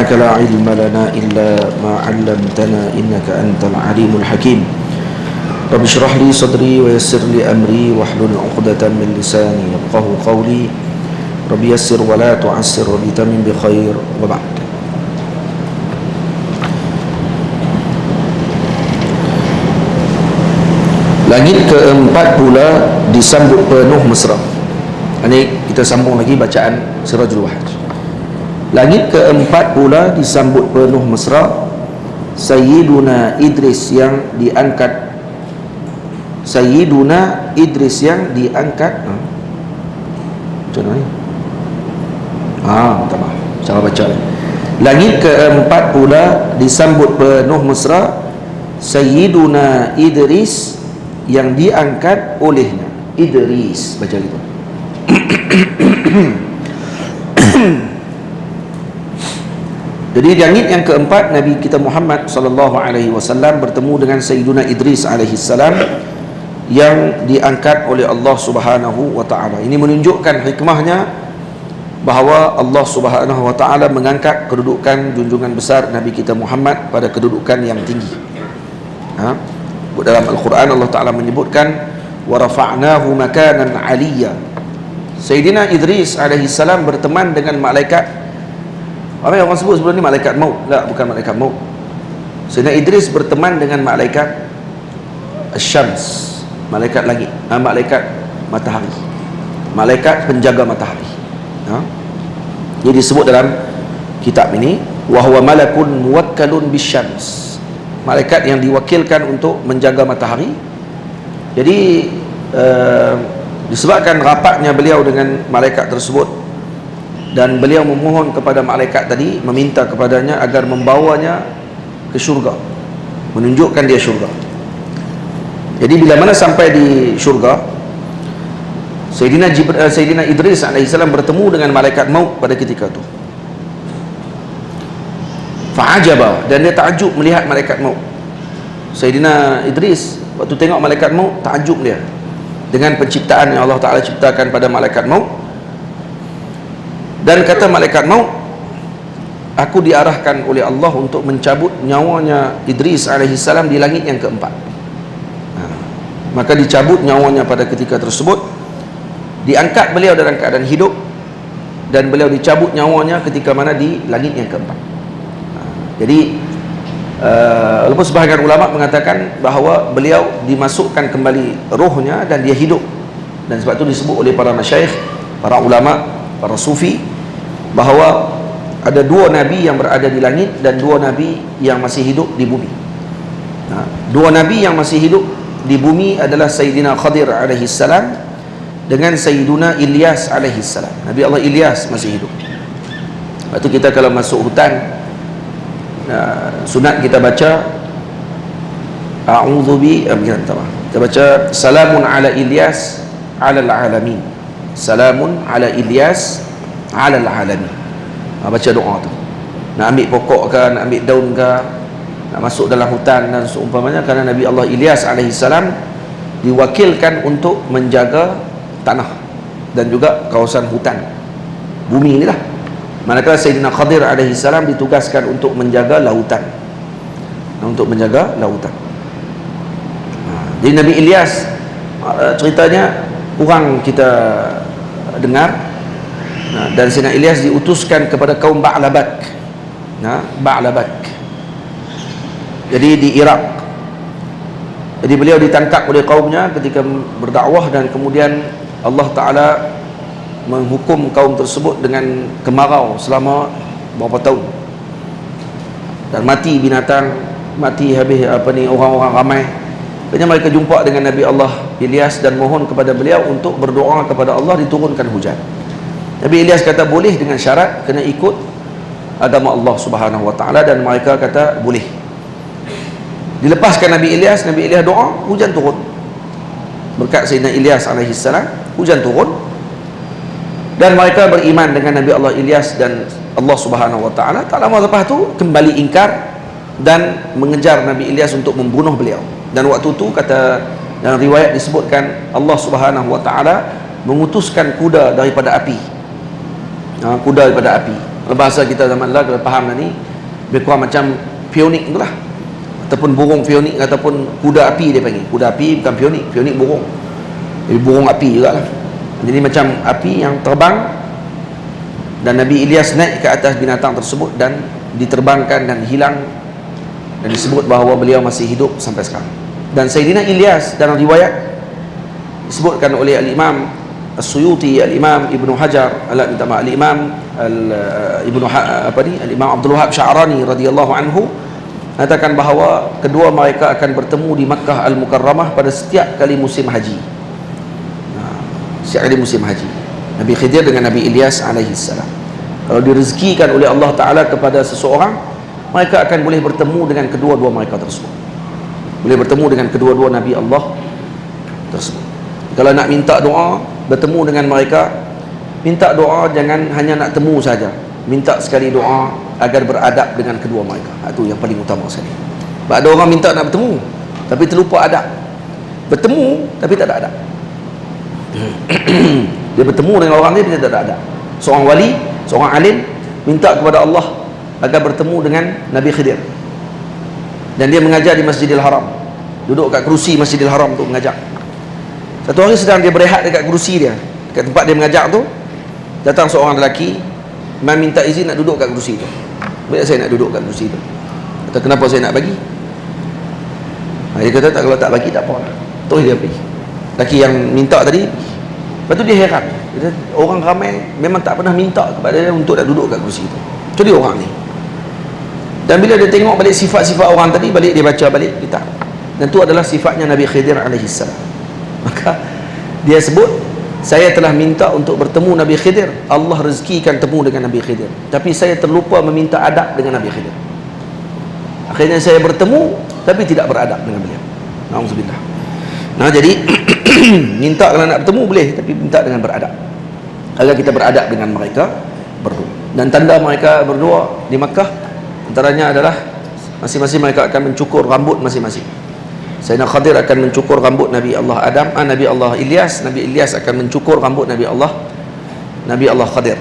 سبحانك لا علم لنا إلا ما علمتنا إنك أنت العليم الحكيم رب اشرح لي صدري ويسر لي أمري واحلل عقدة من لساني يفقهوا قولي رب يسر ولا تعسر وبتمم بخير وبعد. Langit keempat pula disambut penuh mesra. Ini kita sambung lagi bacaan Sirajul Wahaj. Langit keempat pula disambut penuh mesra. Sayyiduna Idris yang diangkat. Sayyiduna Idris yang diangkat. Macam mana ni? Minta maaf, salah baca. Langit keempat pula disambut penuh mesra. Sayyiduna Idris yang diangkat olehnya. Idris, baca gitu. Jadi langit yang keempat, Nabi kita Muhammad sallallahu alaihi wasallam bertemu dengan Sayyiduna Idris alaihi salam yang diangkat oleh Allah Subhanahu wa taala. Ini menunjukkan hikmahnya bahawa Allah Subhanahu wa taala mengangkat kedudukan junjungan besar Nabi kita Muhammad pada kedudukan yang tinggi. Dalam Al-Quran Allah Ta'ala menyebutkan wa rafa'nahu makanan aliyya. Sayyidina Idris alaihi salam berteman dengan malaikat, apa yang orang sebut sebelum ni malaikat maut. Tak, bukan malaikat maut. Sayyidina Idris berteman dengan malaikat Asy-Syams, malaikat langit, malaikat matahari, malaikat penjaga matahari. Jadi disebut dalam kitab ini wa huwa malakun muwakkalun bisyams, malaikat yang diwakilkan untuk menjaga matahari. Jadi disebabkan rapatnya beliau dengan malaikat tersebut, dan beliau memohon kepada malaikat tadi, meminta kepadanya agar membawanya ke syurga, menunjukkan dia syurga. Jadi bila mana sampai di syurga, Sayyidina Idris alaihissalam bertemu dengan malaikat maut pada ketika itu. Fa'ajaba, dan dia takjub melihat malaikat maut. Sayyidina Idris waktu tengok malaikat maut, takjub dia dengan penciptaan yang Allah Ta'ala ciptakan pada malaikat maut. Dan kata malaikat maut, aku diarahkan oleh Allah untuk mencabut nyawanya Idris alaihissalam di langit yang keempat. Maka dicabut nyawanya pada ketika tersebut. Diangkat beliau dalam keadaan hidup, dan beliau dicabut nyawanya ketika mana di langit yang keempat. Jadi walaupun sebahagian ulama mengatakan bahawa beliau dimasukkan kembali rohnya dan dia hidup, dan sebab itu disebut oleh para masyayikh, para ulama, para sufi, bahawa ada dua nabi yang berada di langit dan dua nabi yang masih hidup di bumi. Dua nabi yang masih hidup di bumi adalah Sayyidina Khadir alaihi salam dengan Sayyiduna Ilyas alaihi salam. Nabi Allah Ilyas masih hidup. Lepas tu kita kalau masuk hutan, sunat kita baca kita baca salamun ala Ilyas ala alamin, salamun ala Ilyas ala alamin. Baca doa tu. Nak ambil pokok ke, nak ambil daun ke, nak masuk dalam hutan dan seumpamanya, kerana Nabi Allah Ilyas alaihi salam diwakilkan untuk menjaga tanah dan juga kawasan hutan bumi inilah. Manakala Sayyidina Khadir alaihi salam ditugaskan untuk menjaga lautan, Jadi Nabi Ilyas ceritanya kurang kita dengar. Dan Sayyidina Ilyas diutuskan kepada kaum Ba'labak. Ba'labak, jadi di Iraq. Jadi beliau ditangkap oleh kaumnya ketika berdakwah, dan kemudian Allah Ta'ala menghukum kaum tersebut dengan kemarau selama berapa tahun, dan mati binatang, mati habis orang-orang ramai. Akhirnya mereka jumpa dengan Nabi Allah Ilyas dan mohon kepada beliau untuk berdoa kepada Allah diturunkan hujan. Nabi Ilyas kata boleh, dengan syarat kena ikut agama Allah Subhanahu wa taala, dan mereka kata boleh. Dilepaskan Nabi Ilyas doa, hujan turun. Berkat Sayyidina Ilyas alaihi salam, hujan turun, dan mereka beriman dengan Nabi Allah Ilyas dan Allah Subhanahu wa taala. Tak lama lepas tu kembali ingkar dan mengejar Nabi Ilyas untuk membunuh beliau. Dan waktu tu kata dalam riwayat disebutkan Allah Subhanahu wa taala mengutuskan kuda daripada api. Kuda daripada api. bahasa kita zaman lah, kalau faham ni lebih kurang macam pionik tu lah, ataupun burung pionik, ataupun kuda api dia panggil. Kuda api bukan pionik, pionik burung, jadi burung api juga lah. Jadi macam api yang terbang, dan Nabi Ilyas naik ke atas binatang tersebut dan diterbangkan dan hilang, dan disebut bahawa beliau masih hidup sampai sekarang. Dan Sayyidina Ilyas dalam riwayat disebutkan oleh Al-Imam As-Suyuti, Al-Imam Ibnu Hajar, Al-Imam Al-Imam Abdul Wahab Sya'rani radhiyallahu anhu mengatakan bahawa kedua mereka akan bertemu di Makkah Al-Mukarramah pada setiap kali musim haji. Setiap kali musim haji, Nabi Khidir dengan Nabi Ilyas alaihi salam. Kalau direzekikan oleh Allah Ta'ala kepada seseorang, mereka akan boleh bertemu dengan kedua-dua mereka tersebut, boleh bertemu dengan kedua-dua Nabi Allah tersebut. Kalau nak minta doa, bertemu dengan mereka, minta doa jangan hanya nak temu saja, minta sekali doa agar beradab dengan kedua mereka. Itu yang paling utama sekali. Sebab ada orang minta nak bertemu tapi terlupa adab, bertemu tapi tak ada adab. Dia bertemu dengan orang dia tak ada adab. Seorang wali, seorang alim minta kepada Allah agar bertemu dengan Nabi Khidir, dan dia mengajar di Masjidil Haram, duduk kat kerusi Masjidil Haram tu mengajar. Satu hari sedang dia berehat dekat kerusi dia, dekat tempat dia mengajar tu, datang seorang lelaki meminta izin nak duduk kat kerusi tu. Bila saya nak duduk kat kerusi tu, kata kenapa saya nak bagi? Dia kata tak, kalau tak bagi tak apa, terus dia pergi. Lelaki yang minta tadi, lepas tu dia heran, dia kata, orang ramai memang tak pernah minta kepada dia untuk nak duduk kat kerusi tu, kecuali orang ni. Dan bila dia tengok balik sifat-sifat orang tadi, balik dia baca balik kitab, dan tu adalah sifatnya Nabi Khidir alaihi salam. Maka dia sebut, saya telah minta untuk bertemu Nabi Khidir, Allah rezekikan temu dengan Nabi Khidir, tapi saya terlupa meminta adab dengan Nabi Khidir. Akhirnya saya bertemu tapi tidak beradab dengan beliau. Na'udzubillah. Nah, jadi minta kalau nak bertemu boleh, tapi minta dengan beradab, agar kita beradab dengan mereka berdua. Dan tanda mereka berdua di Makkah antaranya adalah masing-masing mereka akan mencukur rambut masing-masing. Sayyidina Khadir akan mencukur rambut Nabi Allah Adam, Nabi Allah Ilyas. Nabi Ilyas akan mencukur rambut Nabi Allah Khadir.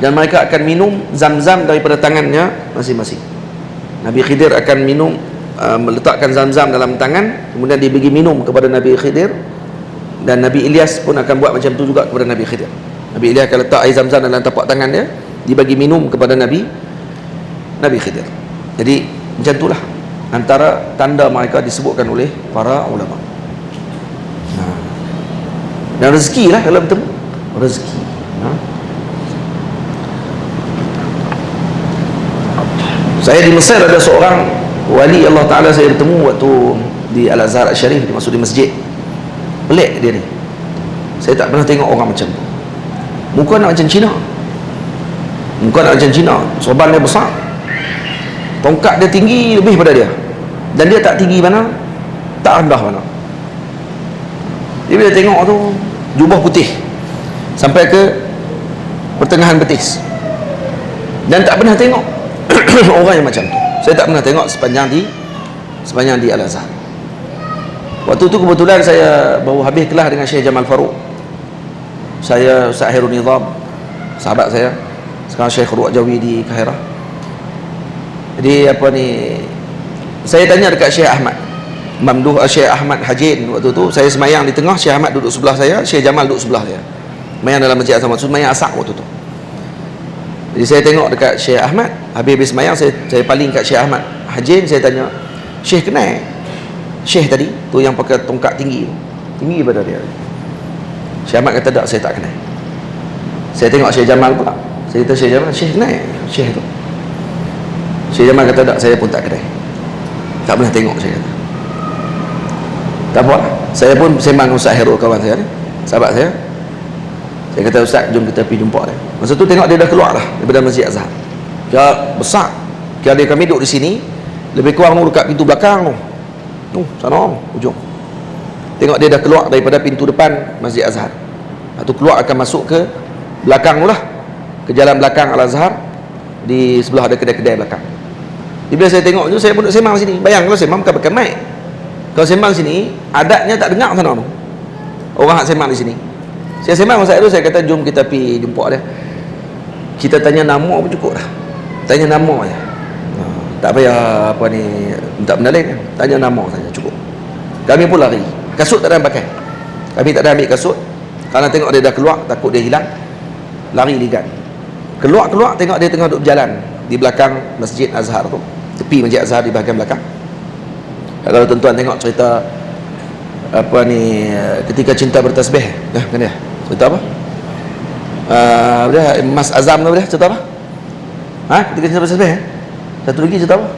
Dan mereka akan minum zam-zam daripada tangannya masing-masing. Nabi Khidir akan minum, meletakkan zam-zam dalam tangan, kemudian dibagi minum kepada Nabi Khidir, dan Nabi Ilyas pun akan buat macam tu juga kepada Nabi Khidir. Nabi Ilyas akan letak air zam-zam dalam tapak tangan dia, dibagi minum kepada Nabi Khidir. Jadi macam itulah antara tanda mereka disebutkan oleh para ulama. Dan rezeki lah kalau bertemu, rezeki. Saya di Mesir ada seorang wali Allah Ta'ala, saya bertemu waktu di Al-Azhar Al-Sharif, dia masuk di masjid. Pelik dia ni, saya tak pernah tengok orang macam tu. Muka nak macam Cina, muka nak macam Cina, sorban dia besar, tongkat dia tinggi lebih pada dia, dan dia tak tinggi mana, tak rendah mana. Dia bila tengok tu, jubah putih sampai ke pertengahan betis, dan tak pernah tengok orang yang macam tu. Saya tak pernah tengok sepanjang di Al-Azhar. Waktu tu kebetulan saya baru habis kelas dengan Syekh Jamal Farouk. Saya Ustaz Hairul Nizam, sahabat saya, sekarang Syekh Ruwak Jawi di Kahirah. Jadi saya tanya dekat Syekh Ahmad Syekh Ahmad Hajin. Waktu tu saya semayang di tengah, Syekh Ahmad duduk sebelah saya, Syekh Jamal duduk sebelah saya, semayang dalam masjid Azhar, semayang asar waktu tu. Jadi saya tengok dekat Syekh Ahmad, habis semayang saya paling kat Syekh Ahmad Hajin, saya tanya, Syekh kenal Syekh tadi tu yang pakai tongkat tinggi pada dia? Syekh Ahmad kata tak, saya tak kenal. Saya tengok Syekh Jamal pula, saya kata Syekh Jamal, Syekh kenal Syekh tu? Syekh Jamal kata tak, saya pun tak kenal, tak pernah tengok. Saya kata tak apa lah. Saya pun sembang dengan Ustaz Hairul, kawan saya ni, sahabat saya. Saya kata, Ustaz jom kita pergi jumpa dia. Masa tu tengok dia dah keluar dah daripada Masjid Azhar. Dia besar, kira dia kami duduk di sini, lebih kurang dekat pintu belakang tu, sana ujung. Tengok dia dah keluar daripada pintu depan Masjid Azhar, lepas tu keluar akan masuk ke belakang tu lah, ke jalan belakang Al-Azhar, di sebelah ada kedai-kedai belakang. Jadi bila saya tengok tu, saya pun duduk sembang sini. Bayang kalau sembang bukan pakai mic, kalau sembang sini adatnya tak dengar sana tu orang hak sembang di sini. Saya sembang masa itu, saya kata jom kita pergi jumpa dia. kita tanya nama pun cukup dah. Tanya nama je. Tak payah apa ni, minta benda lain kan. Tanya nama saja cukup. Kami pun lari. Kasut tak ada yang pakai. Kami tak ada ambil kasut. Kalau tengok dia dah keluar, takut dia hilang, lari ligan. Keluar tengok dia tengah duduk berjalan di belakang Masjid Azhar tu, tepi Masjid Azhar di bahagian belakang. Kalau tuan-tuan tengok cerita apa ni, Ketika Cinta Bertasbih, kan dia cerita apa? Dia Mas Azam tu dia cerita apa? Ketika Cinta Bertasbih. Satu lagi cerita apa?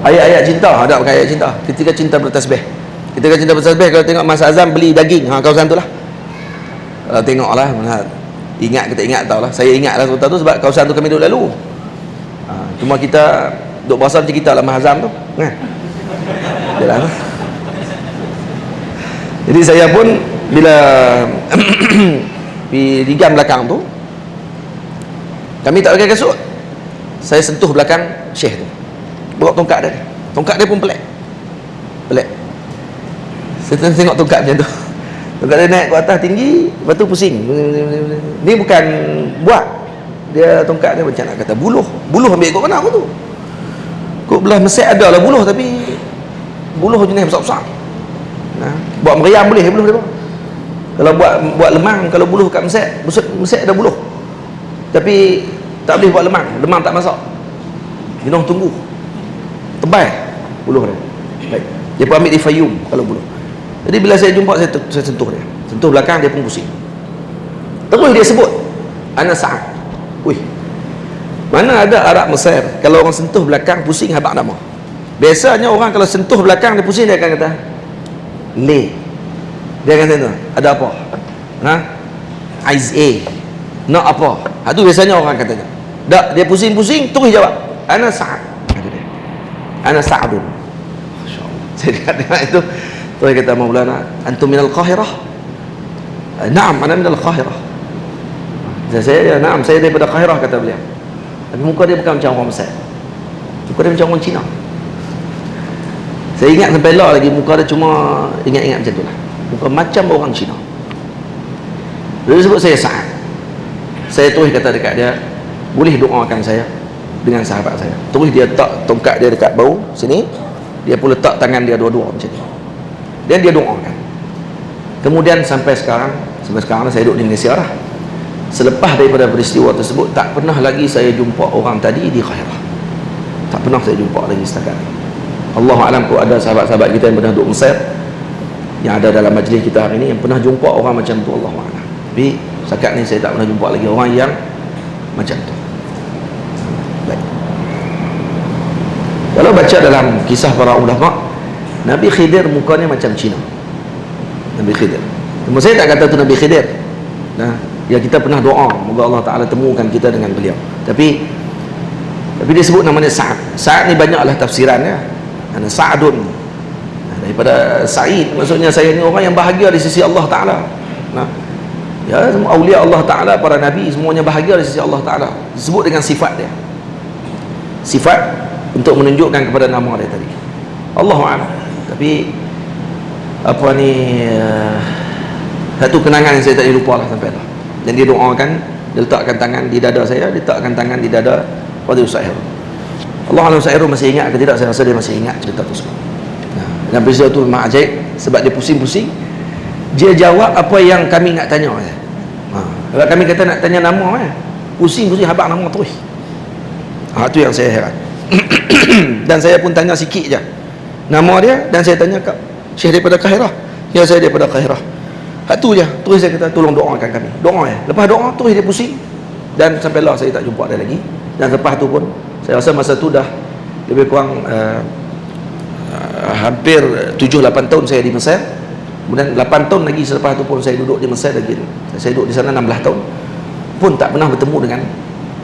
Ayat-ayat cinta. Ada pakai ayat cinta. Ketika Cinta Bertasbih. Ketika Cinta Bertasbih, kalau tengok Mas Azam beli daging, kawasan tu lah. Kalau tengok lah, ingat kita ingat tahu lah. Saya ingat lah cerita tu sebab kawasan tu kami duduk lalu. Cuma kita duduk berasa macam kita lah Mas Azam tu kan. Yalah. Jadi saya pun bila di ligan belakang tu, kami tak pakai kasut, saya sentuh belakang Syekh tu, bawa tongkat dia. Tongkat dia pun pelik. Saya tengok tongkat macam tu. Tongkat dia naik ke atas tinggi, lepas tu pusing. Ni bukan buat, dia tongkat dia macam nak kata buluh ambil ikut mana aku tu. Kok belah Mesir ada lah buluh, tapi buluh jenis besar-besar. Buat meriam boleh buluh dia. Kalau buat lemang, kalau buluh kat Mesir ada buluh. Tapi tak boleh buat lemang tak masak. Minum tunggu. Tebal buluh dia. Baik. Dia pun ambil di Fayum kalau buluh. Jadi bila saya jumpa, saya sentuh dia. Sentuh belakang, dia pun pusing. Terus dia sebut, Ana Sa'ad. Mana ada Arab Mesir, kalau orang sentuh belakang pusing habaq nama. Biasanya orang kalau sentuh belakang dia pusing, dia akan kata Le. Dia akan kata ada apa? Aiz A. Nak apa? Itu biasanya orang katanya. Tak, dia pusing-pusing, terus jawab, Ana Sa'ad. Ana Sa'adun. Masya-Allah. Saya dengar itu, terus kata Maulana, antum minal Qahirah? Naam, ana minal Qahirah. Saya naam, saya daripada Qahirah, kata beliau. Tapi muka dia bukan macam orang Mesir. Muka dia macam orang Cina. Saya ingat sampai lah lagi, muka dia cuma ingat-ingat macam tu lah. Muka macam orang Cina. Dia sebut saya Sa'ad. Saya terus kata dekat dia, boleh doakan saya dengan sahabat saya. Terus dia letak tongkat dia dekat bahu sini, dia pun letak tangan dia dua-dua macam ni, dan dia doakan. Kemudian sampai sekarang saya duduk di Malaysia lah. Selepas daripada peristiwa tersebut, tak pernah lagi saya jumpa orang tadi di Qahirah. Tak pernah saya jumpa lagi setakat. Allahu'alam, kalau ada sahabat-sahabat kita yang pernah duduk Mesir, yang ada dalam majlis kita hari ini, yang pernah jumpa orang macam tu, Allahu'alam. Tapi setakat ni saya tak pernah jumpa lagi orang yang macam tu. Baik. Kalau baca dalam kisah para ulama, Nabi Khidir mukanya macam Cina. Nabi Khidir. Cuma saya tak kata tu Nabi Khidir. Ya, kita pernah doa moga Allah Ta'ala temukan kita dengan beliau. Tapi dia sebut namanya Sa'ad. Sa'ad ni banyaklah tafsirannya. Ana Sa'adun, daripada Sa'id, maksudnya saya ni orang yang bahagia di sisi Allah Ta'ala. Ya, semua awliya Allah Ta'ala, para nabi, semuanya bahagia di sisi Allah Ta'ala. Disebut dengan sifat dia. Sifat untuk menunjukkan kepada nama dia tadi. Allahu'alam. Tapi apa ni, satu kenangan yang saya tak boleh lupa lah sampai dah. Dan dia doakan, dia letakkan tangan di dada saya, dia letakkan tangan di dada Fadil Ustaz Heru. Allah Ustaz Heru masih ingat ke tidak, saya rasa dia masih ingat cerita tu semua. Dan peristiwa tu memang ajaib, sebab dia pusing-pusing, dia jawab apa yang kami nak tanya. Kalau kami kata nak tanya nama, pusing-pusing habaq nama terus. Itu yang saya heran. Dan saya pun tanya sikit je nama dia, dan saya tanya, Kak Syekh daripada Qahirah? Ya, saya daripada Qahirah. Tu je, terus saya kata tolong doakan kami. Doa ya. Lepas doa terus dia pusing, dan sampailah saya tak jumpa dia lagi. Dan lepas tu pun saya rasa masa tu dah lebih kurang hampir 7-8 tahun saya di Mesir. Kemudian 8 tahun lagi selepas tu pun saya duduk di Mesir lagi. Saya duduk di sana 16 tahun. Pun tak pernah bertemu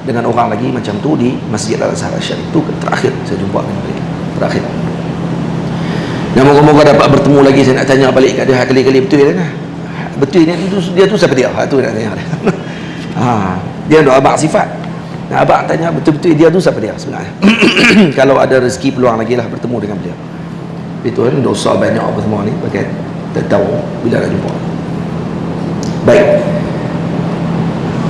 dengan orang lagi macam tu di Masjid Al-Azhar Syarif. Itu terakhir saya jumpa dengan beliau. Terakhir. Dan moga-moga dapat bertemu lagi. Saya nak tanya balik kat dia kali-kali betul kan? Betul dia tu siapa dia? Tu nak tanya dia. Dia ada abang sifat. Nah, abang tanya betul-betul dia tu siapa dia sebenarnya. Kalau ada rezeki peluang lagi lah bertemu dengan beliau. Itu kan dosa banyak apa semua ni, pakai tak tahu bila nak jumpa. Baik.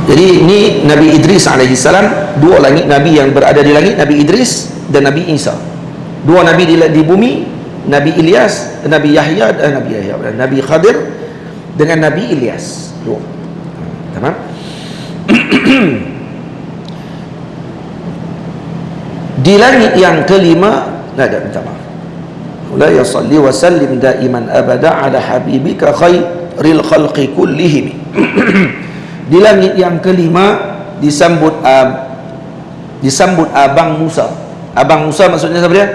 Jadi ini Nabi Idris alaihissalam, dua langit Nabi yang berada di langit, Nabi Idris dan Nabi Isa. Dua Nabi di bumi, Nabi Ilyas, Nabi Yahya, Nabi Khadir dengan Nabi Ilyas. Dua. Tamam? Di langit yang kelima, minta maaf. La yusalli wa sallim daiman abada ala habibika khairil khalqi kullihim. Di langit yang kelima disambut abang Musa. Abang Musa maksudnya siapa dia?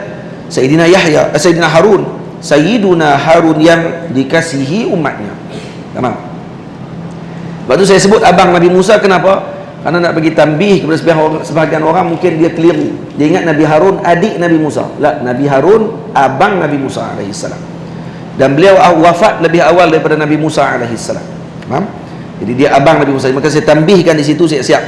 Sayyidina Yahya, Sayyidina Harun. Sayyiduna Harun yang dikasihi umatnya. Tamam. Sebab tu saya sebut abang Nabi Musa, kenapa? Karena nak bagi tambih kepada sebahagian orang, mungkin dia keliru. Dia ingat Nabi Harun adik Nabi Musa. La, Nabi Harun abang Nabi Musa alaihissalam. Dan beliau wafat lebih awal daripada Nabi Musa alaihissalam. Faham? Jadi dia abang Nabi Musa. Maka saya tambihkan di situ siap-siap.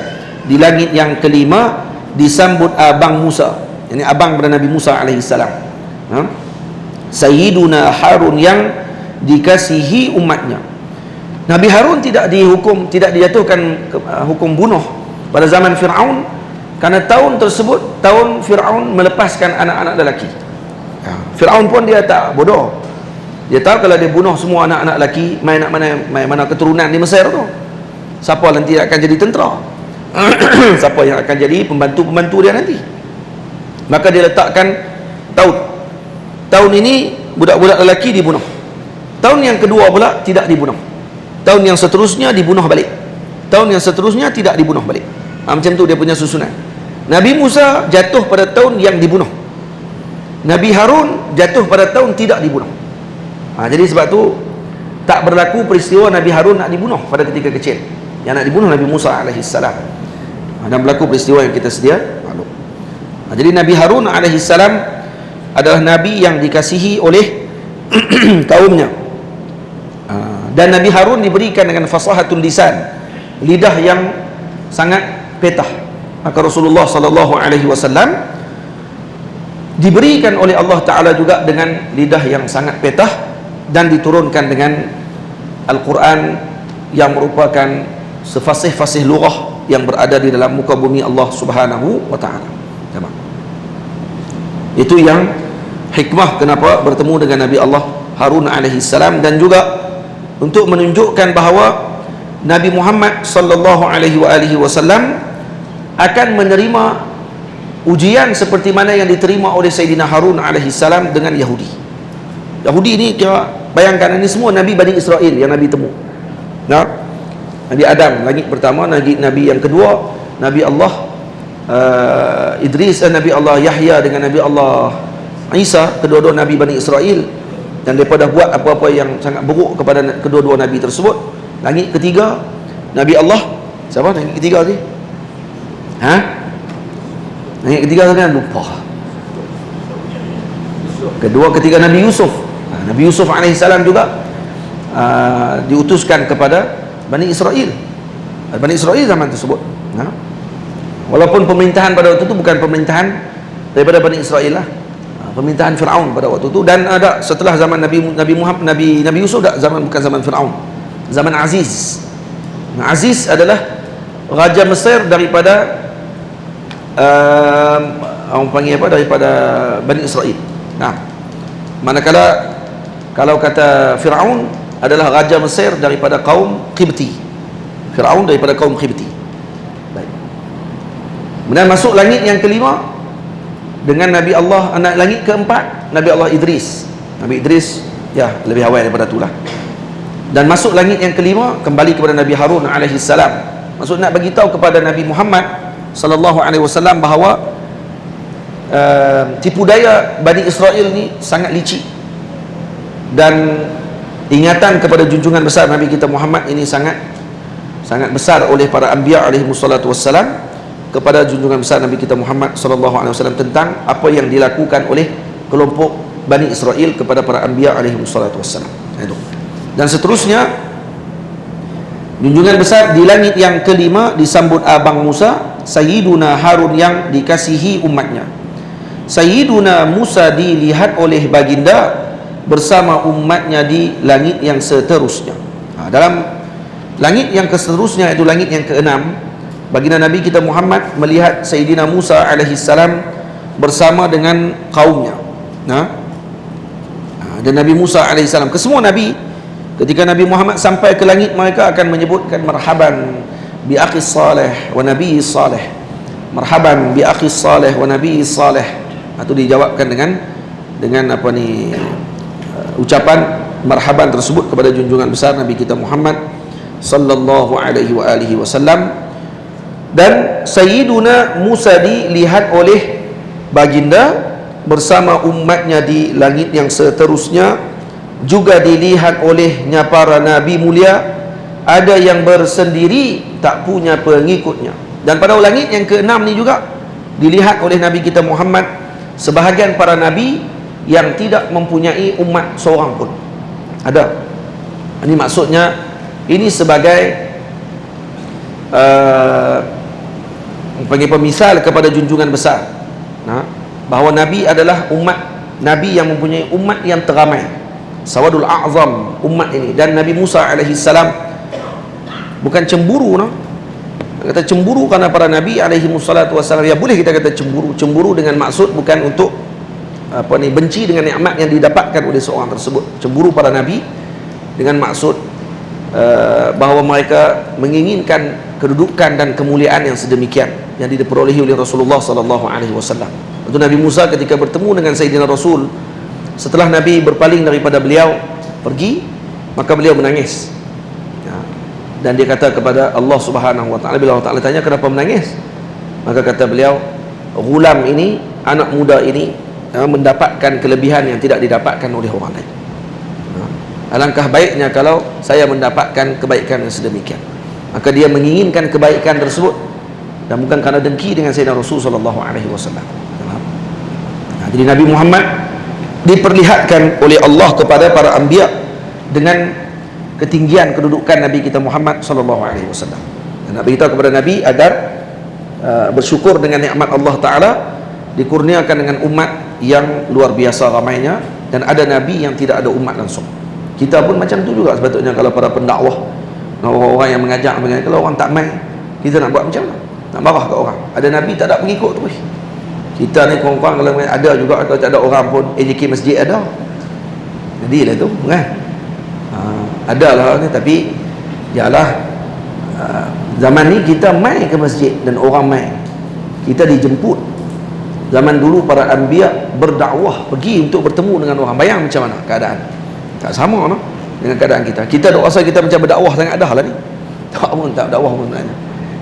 Di langit yang kelima disambut abang Musa. Ini abang pada Nabi Musa alaihissalam. Sayyiduna Harun yang dikasihi umatnya. Nabi Harun tidak dihukum, tidak dijatuhkan hukum bunuh pada zaman Fir'aun, karena tahun tersebut tahun Fir'aun melepaskan anak-anak lelaki. Fir'aun pun dia tak bodoh. Dia tahu kalau dia bunuh semua anak-anak lelaki, mana keturunan di Mesir tu, siapa nanti akan jadi tentera? Siapa yang akan jadi pembantu-pembantu dia nanti? Maka dia letakkan tahun ini budak-budak lelaki dibunuh. Tahun yang kedua pula tidak dibunuh. Tahun yang seterusnya dibunuh balik. Tahun yang seterusnya tidak dibunuh balik. Macam tu dia punya susunan. Nabi Musa jatuh pada tahun yang dibunuh. Nabi Harun jatuh pada tahun tidak dibunuh. Jadi sebab tu tak berlaku peristiwa Nabi Harun nak dibunuh pada ketika kecil. Yang nak dibunuh Nabi Musa alaihissalam. Dan berlaku peristiwa yang kita sedia maklum. Jadi Nabi Harun alaihissalam adalah Nabi yang dikasihi oleh kaumnya. Dan Nabi Harun diberikan dengan fasahatul lisan, lidah yang sangat petah. Maka Rasulullah sallallahu alaihi wasallam diberikan oleh Allah Ta'ala juga dengan lidah yang sangat petah, dan diturunkan dengan Al-Quran yang merupakan sefasih-fasih lughah yang berada di dalam muka bumi Allah Subhanahu wa Ta'ala. Itu yang hikmah kenapa bertemu dengan Nabi Allah Harun alaihissalam, dan juga untuk menunjukkan bahawa Nabi Muhammad sallallahu alaihi wasallam akan menerima ujian seperti mana yang diterima oleh Sayyidina Harun alaihissalam dengan Yahudi. Yahudi ini kira bayangkan, ini semua Nabi Bani Israel yang Nabi temu. Nabi Adam langit pertama, Nabi yang kedua, Nabi Allah Idris, Nabi Allah Yahya dengan Nabi Allah Isa, kedua-dua Nabi Bani Israel. Dan daripada buat apa-apa yang sangat buruk kepada kedua-dua Nabi tersebut. Langit ketiga Nabi Allah, siapa langit ketiga ni? Langit ketiga tu kan lupa. Kedua ketiga Nabi Yusuf. Nabi Yusuf alaihissalam juga diutuskan kepada Bani Israel. Bani Israel zaman tersebut. Walaupun pemerintahan pada waktu itu bukan pemerintahan daripada Bani Israel lah, pemerintahan Fir'aun pada waktu itu. Dan ada setelah zaman Nabi Yusuf, bukan zaman Fir'aun, zaman Aziz. Aziz adalah Raja Mesir daripada orang panggil apa, daripada Bani Israel. Manakala kalau kata Fir'aun adalah Raja Mesir daripada kaum Qibti. Fir'aun daripada kaum Qibti. Baik. Kemudian masuk langit yang kelima dengan Nabi Allah, anak langit keempat Nabi Allah Idris. Nabi Idris ya lebih awal daripada itulah. Dan masuk langit yang kelima kembali kepada Nabi Harun alaihissalam. Maksud nak bagi tahu kepada Nabi Muhammad sallallahu alaihi wasallam bahawa tipu daya Bani Israel ni sangat licik, dan ingatan kepada junjungan besar Nabi kita Muhammad ini sangat besar oleh para anbiya alaihi wassalatu wassalam kepada junjungan besar Nabi kita Muhammad sallallahu alaihi wasallam tentang apa yang dilakukan oleh kelompok Bani Israel kepada para anbiya alaihi wassalatu wassalam. Dan seterusnya junjungan besar di langit yang kelima disambut abang Musa, Sayyiduna Harun yang dikasihi umatnya. Sayyiduna Musa dilihat oleh baginda bersama umatnya di langit yang seterusnya. Dalam Langit yang seterusnya itu langit yang keenam, baginda Nabi kita Muhammad melihat Sayyidina Musa alaihi salam bersama dengan kaumnya. Dan Nabi Musa alaihi salam, kesemua Nabi ketika Nabi Muhammad sampai ke langit, mereka akan menyebutkan marhaban bi akhi salih wa nabi salih, marhaban bi akhi salih wa nabi salih. Itu dijawabkan dengan apa ni, ucapan marhaban tersebut kepada junjungan besar Nabi kita Muhammad sallallahu alaihi wa alihi wasallam. Dan Sayyiduna Musa dilihat oleh baginda bersama umatnya di langit yang seterusnya, juga dilihat olehnya para nabi mulia. Ada yang bersendiri, tak punya pengikutnya. Dan pada langit yang keenam ni juga dilihat oleh Nabi kita Muhammad sebahagian para nabi yang tidak mempunyai umat seorang pun. Ada. Ini maksudnya, ini sebagai panggil pemisal kepada junjungan besar, bahawa Nabi adalah umat, Nabi yang mempunyai umat yang teramai, sawadul a'zam umat ini. Dan Nabi Musa alaihi salam bukan cemburu, kata cemburu karena para Nabi alaihi wassalatu wassalam. Ya boleh kita kata cemburu dengan maksud bukan untuk apa ni, benci dengan nikmat yang didapatkan oleh seorang tersebut. Cemburu para Nabi dengan maksud bahawa mereka menginginkan kedudukan dan kemuliaan yang sedemikian yang diperolehi oleh Rasulullah sallallahu alaihi wasallam. Itu Nabi Musa ketika bertemu dengan Sayyidina Rasul, setelah Nabi berpaling daripada beliau pergi, maka beliau menangis. Dan dia kata kepada Allah Subhanahu wa taala, bila Allah Taala tanya kenapa menangis, maka kata beliau, gulam ini, anak muda ini mendapatkan kelebihan yang tidak didapatkan oleh orang lain. Alangkah baiknya kalau saya mendapatkan kebaikan yang sedemikian. Maka dia menginginkan kebaikan tersebut, dan bukan kerana dengki dengan Sayyidina Rasul sallallahu alaihi wasallam. Jadi Nabi Muhammad diperlihatkan oleh Allah kepada para anbiya dengan ketinggian kedudukan Nabi kita Muhammad sallallahu alaihi wasallam. Dan Nabi kita kepada Nabi agar bersyukur dengan nikmat Allah Taala, dikurniakan dengan umat yang luar biasa ramainya, dan ada Nabi yang tidak ada umat langsung. Kita pun macam tu juga sepatutnya. Kalau para pendakwah, orang-orang yang mengajak, kalau orang tak main, kita nak buat macam mana? Nak marah kat orang. Ada Nabi tak ada pengikut tu. Kita ni korang kalau ada juga, kalau tak ada orang pun AJK masjid ada. Jadilah tu kan. Ada lah ni, tapi yalah, zaman ni kita main ke masjid dan orang main, kita dijemput. Zaman dulu para anbiya berdakwah, pergi untuk bertemu dengan orang. Bayang macam mana keadaan. Tak sama no? Dengan keadaan kita. Kita duk rasa kita macam berdakwah sangat dah lah ni. Tak pun, tak dakwah pun sebenarnya.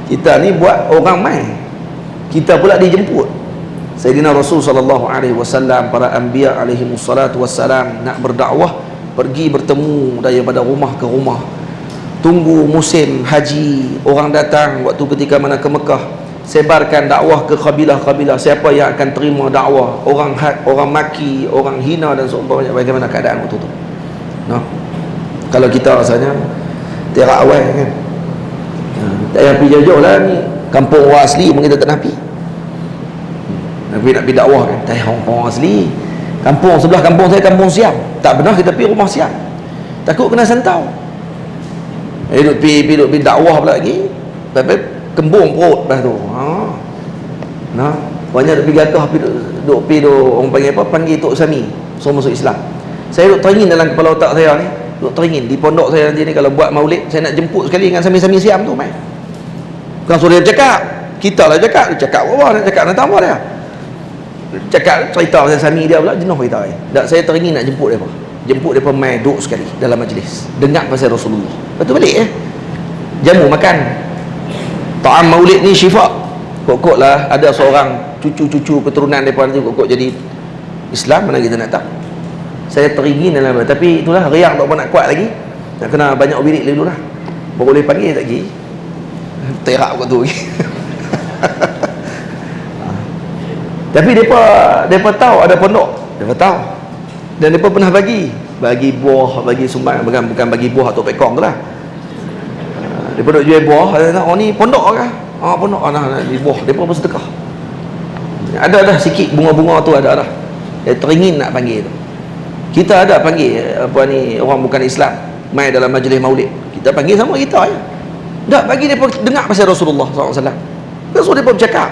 Kita ni buat orang main, kita pula dijemput. Sayyidina Rasul sallallahu alaihi wasallam, para anbiya alaihi wassalatu wassalam nak berdakwah, pergi bertemu daripada rumah ke rumah. Tunggu musim haji, orang datang waktu ketika mana ke Mekah, sebarkan dakwah ke kabilah-kabilah. Siapa yang akan terima dakwah, orang orang maki, orang hina dan seumpamanya. Bagaimana keadaan waktu tu? Kalau kita rasanya terak awal kan, tak payah pergi jauh-jauh lah ni, kampung orang asli pun kita tak nak pergi. Nak pergi dakwah kan, tak payah orang asli. Kampung sebelah kampung saya, kampung Siam, tak pernah kita pergi rumah Siam, takut kena santau. Duduk pergi dakwah pula lagi, sampai kembung perut lepas tu. Banyak duduk pergi gagah, duduk orang panggil apa, panggil Tok Sami, so masuk Islam. Saya duduk teringin dalam kepala otak saya ni, duduk teringin di pondok saya nanti ni, kalau buat maulid, saya nak jemput sekali dengan Sami-Sami Siam tu main. Bukan suruh dia cakap, kita lah cakap, dia cakap apa, nak cakap nak tambah dia. Cakap cerita pasal Sami dia pula, jenuh kita ni. Tak, saya teringin nak jemput mereka. Jemput mereka main duduk sekali dalam majlis, dengar pasal Rasulullah. Lepas tu balik jamu makan. Ta'am maulid ni syifa. Kok-kok lah ada seorang cucu-cucu keturunan mereka nanti kok-kok jadi Islam, mana kita nak tak. Saya teringin dalam, tapi itulah riak tak apa nak kuat lagi, nak kena banyak bilik dulu lah. Boleh panggil tak lagi, terak waktu tu lagi. Tapi mereka tahu ada pondok, mereka tahu, dan mereka pernah bagi buah, bagi sumbang, bukan bagi buah atau pekong tu lah. Mereka duk jual buah, oh ni pondok kah? Pondok, nah, di buah mereka pun sedekah. Ada dah sikit bunga-bunga tu, ada dah. Dia teringin nak panggil tu. Kita ada panggil apa ni, orang bukan Islam main dalam majlis maulid, kita panggil sama kita ya. Tak bagi mereka dengar pasal Rasulullah SAW. Kita suruh mereka bercakap,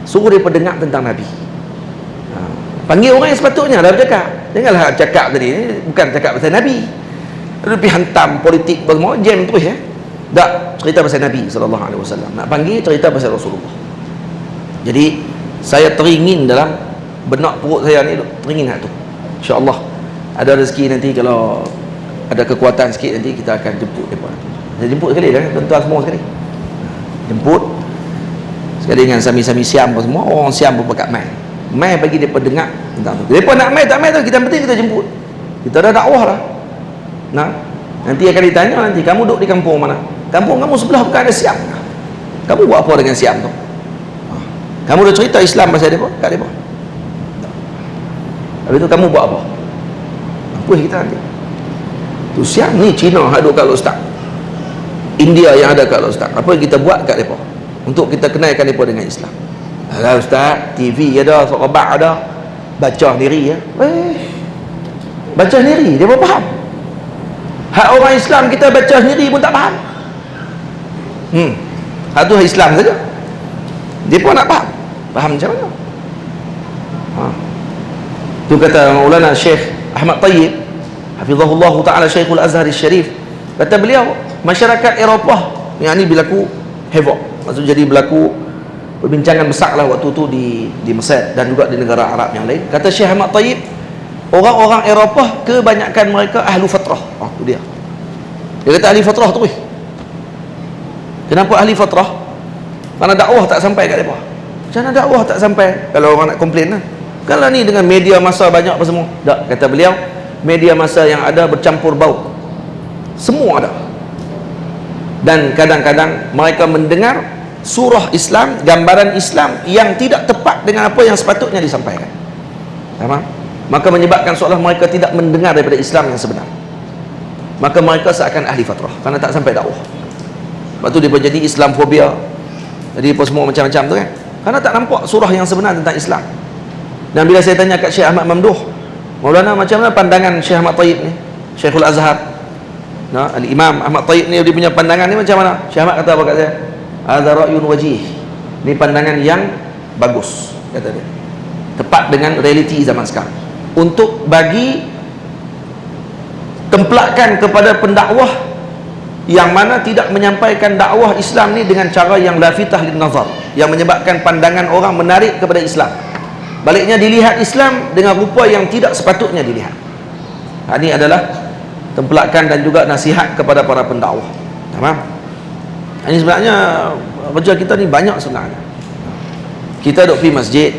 suruh mereka dengar tentang Nabi. Panggil orang yang sepatutnya dah bercakap. Janganlah cakap tadi bukan cakap pasal Nabi, lebih hantam politik semua, jam terus ya. Tak, cerita pasal Nabi SAW. Nak panggil cerita pasal Rasulullah. Jadi saya teringin dalam benak perut saya ni, teringin hak tu. InsyaAllah ada rezeki nanti, kalau ada kekuatan sikit nanti kita akan jemput mereka. Saya jemput sekali dah, tuan-tuan semua sekali. Jemput sekali dengan sami-sami Siam pun semua. Orang Siam pun pakat mai bagi mereka dengar tentang tu. Mereka nak mai tak mai tu, kita penting kita jemput. Kita dah dakwah lah. Nah, nanti akan ditanya, nanti kamu duduk di kampung mana? Kampung kamu sebelah bukan ada Siam. Kamu buat apa dengan Siam tu? Kamu dah cerita Islam pasal mereka? Kat mereka. Habis tu kamu buat apa? Apa kita nanti? Tu Siam ni Cina yang ada kat Ustaz, India yang ada kat Ustaz. Apa yang kita buat kat mereka untuk kita kenalkan mereka dengan Islam? Alah Ustaz, TV ada, sobat ada, baca sendiri ya. Baca sendiri, dia pun faham. Hak orang Islam kita baca sendiri pun tak faham. Hak tu hak Islam saja. Dia pun nak faham. Faham macam mana? Tu kata Maulana Syekh Ahmad Tayyib hafizahullah ta'ala, Syekhul Azhar Syarif, kata beliau, masyarakat Eropah yang ni berlaku havoc, maksud jadi berlaku perbincangan besar lah waktu tu di Mesir dan juga di negara Arab yang lain. Kata Syekh Ahmad Tayyib, orang-orang Eropah kebanyakan mereka ahlu fatrah. Tu dia kata ahli fatrah tu. Kenapa ahli fatrah? Kerana dakwah tak sampai kat mereka. Macam mana dakwah tak sampai? Kalau orang nak komplain lah, kalau ni dengan media masa banyak apa semua. Tak, kata beliau, media masa yang ada bercampur bau, semua ada. Dan kadang-kadang mereka mendengar surah Islam, gambaran Islam yang tidak tepat dengan apa yang sepatutnya disampaikan. Faham? Maka menyebabkan seolah mereka tidak mendengar daripada Islam yang sebenar. Maka mereka seakan ahli fatrah kerana tak sampai dakwah. Lepas tu dia pun jadi Islamfobia, jadi apa semua macam-macam tu kan, kerana tak nampak surah yang sebenar tentang Islam. Dan bila saya tanya kat Syekh Ahmad Mamduh, Maulana, macam mana pandangan Syekh Ahmad Tayyib ni, Syekhul Azhar, Al-Imam Ahmad Tayyib ni, dia punya pandangan ni macam mana? Syekh Ahmad kata apa kat saya? Hadza ra'yun wajih. Ni pandangan yang bagus, kata dia. Tepat dengan realiti zaman sekarang. Untuk bagi templakan kepada pendakwah yang mana tidak menyampaikan dakwah Islam ni dengan cara yang lafitah lin nazar, yang menyebabkan pandangan orang menarik kepada Islam. Baliknya dilihat Islam dengan rupa yang tidak sepatutnya dilihat. Ini adalah templakan dan juga nasihat kepada para pendakwah. Faham? Ini sebenarnya kerja kita ni banyak sebenarnya. Kita duduk pergi masjid,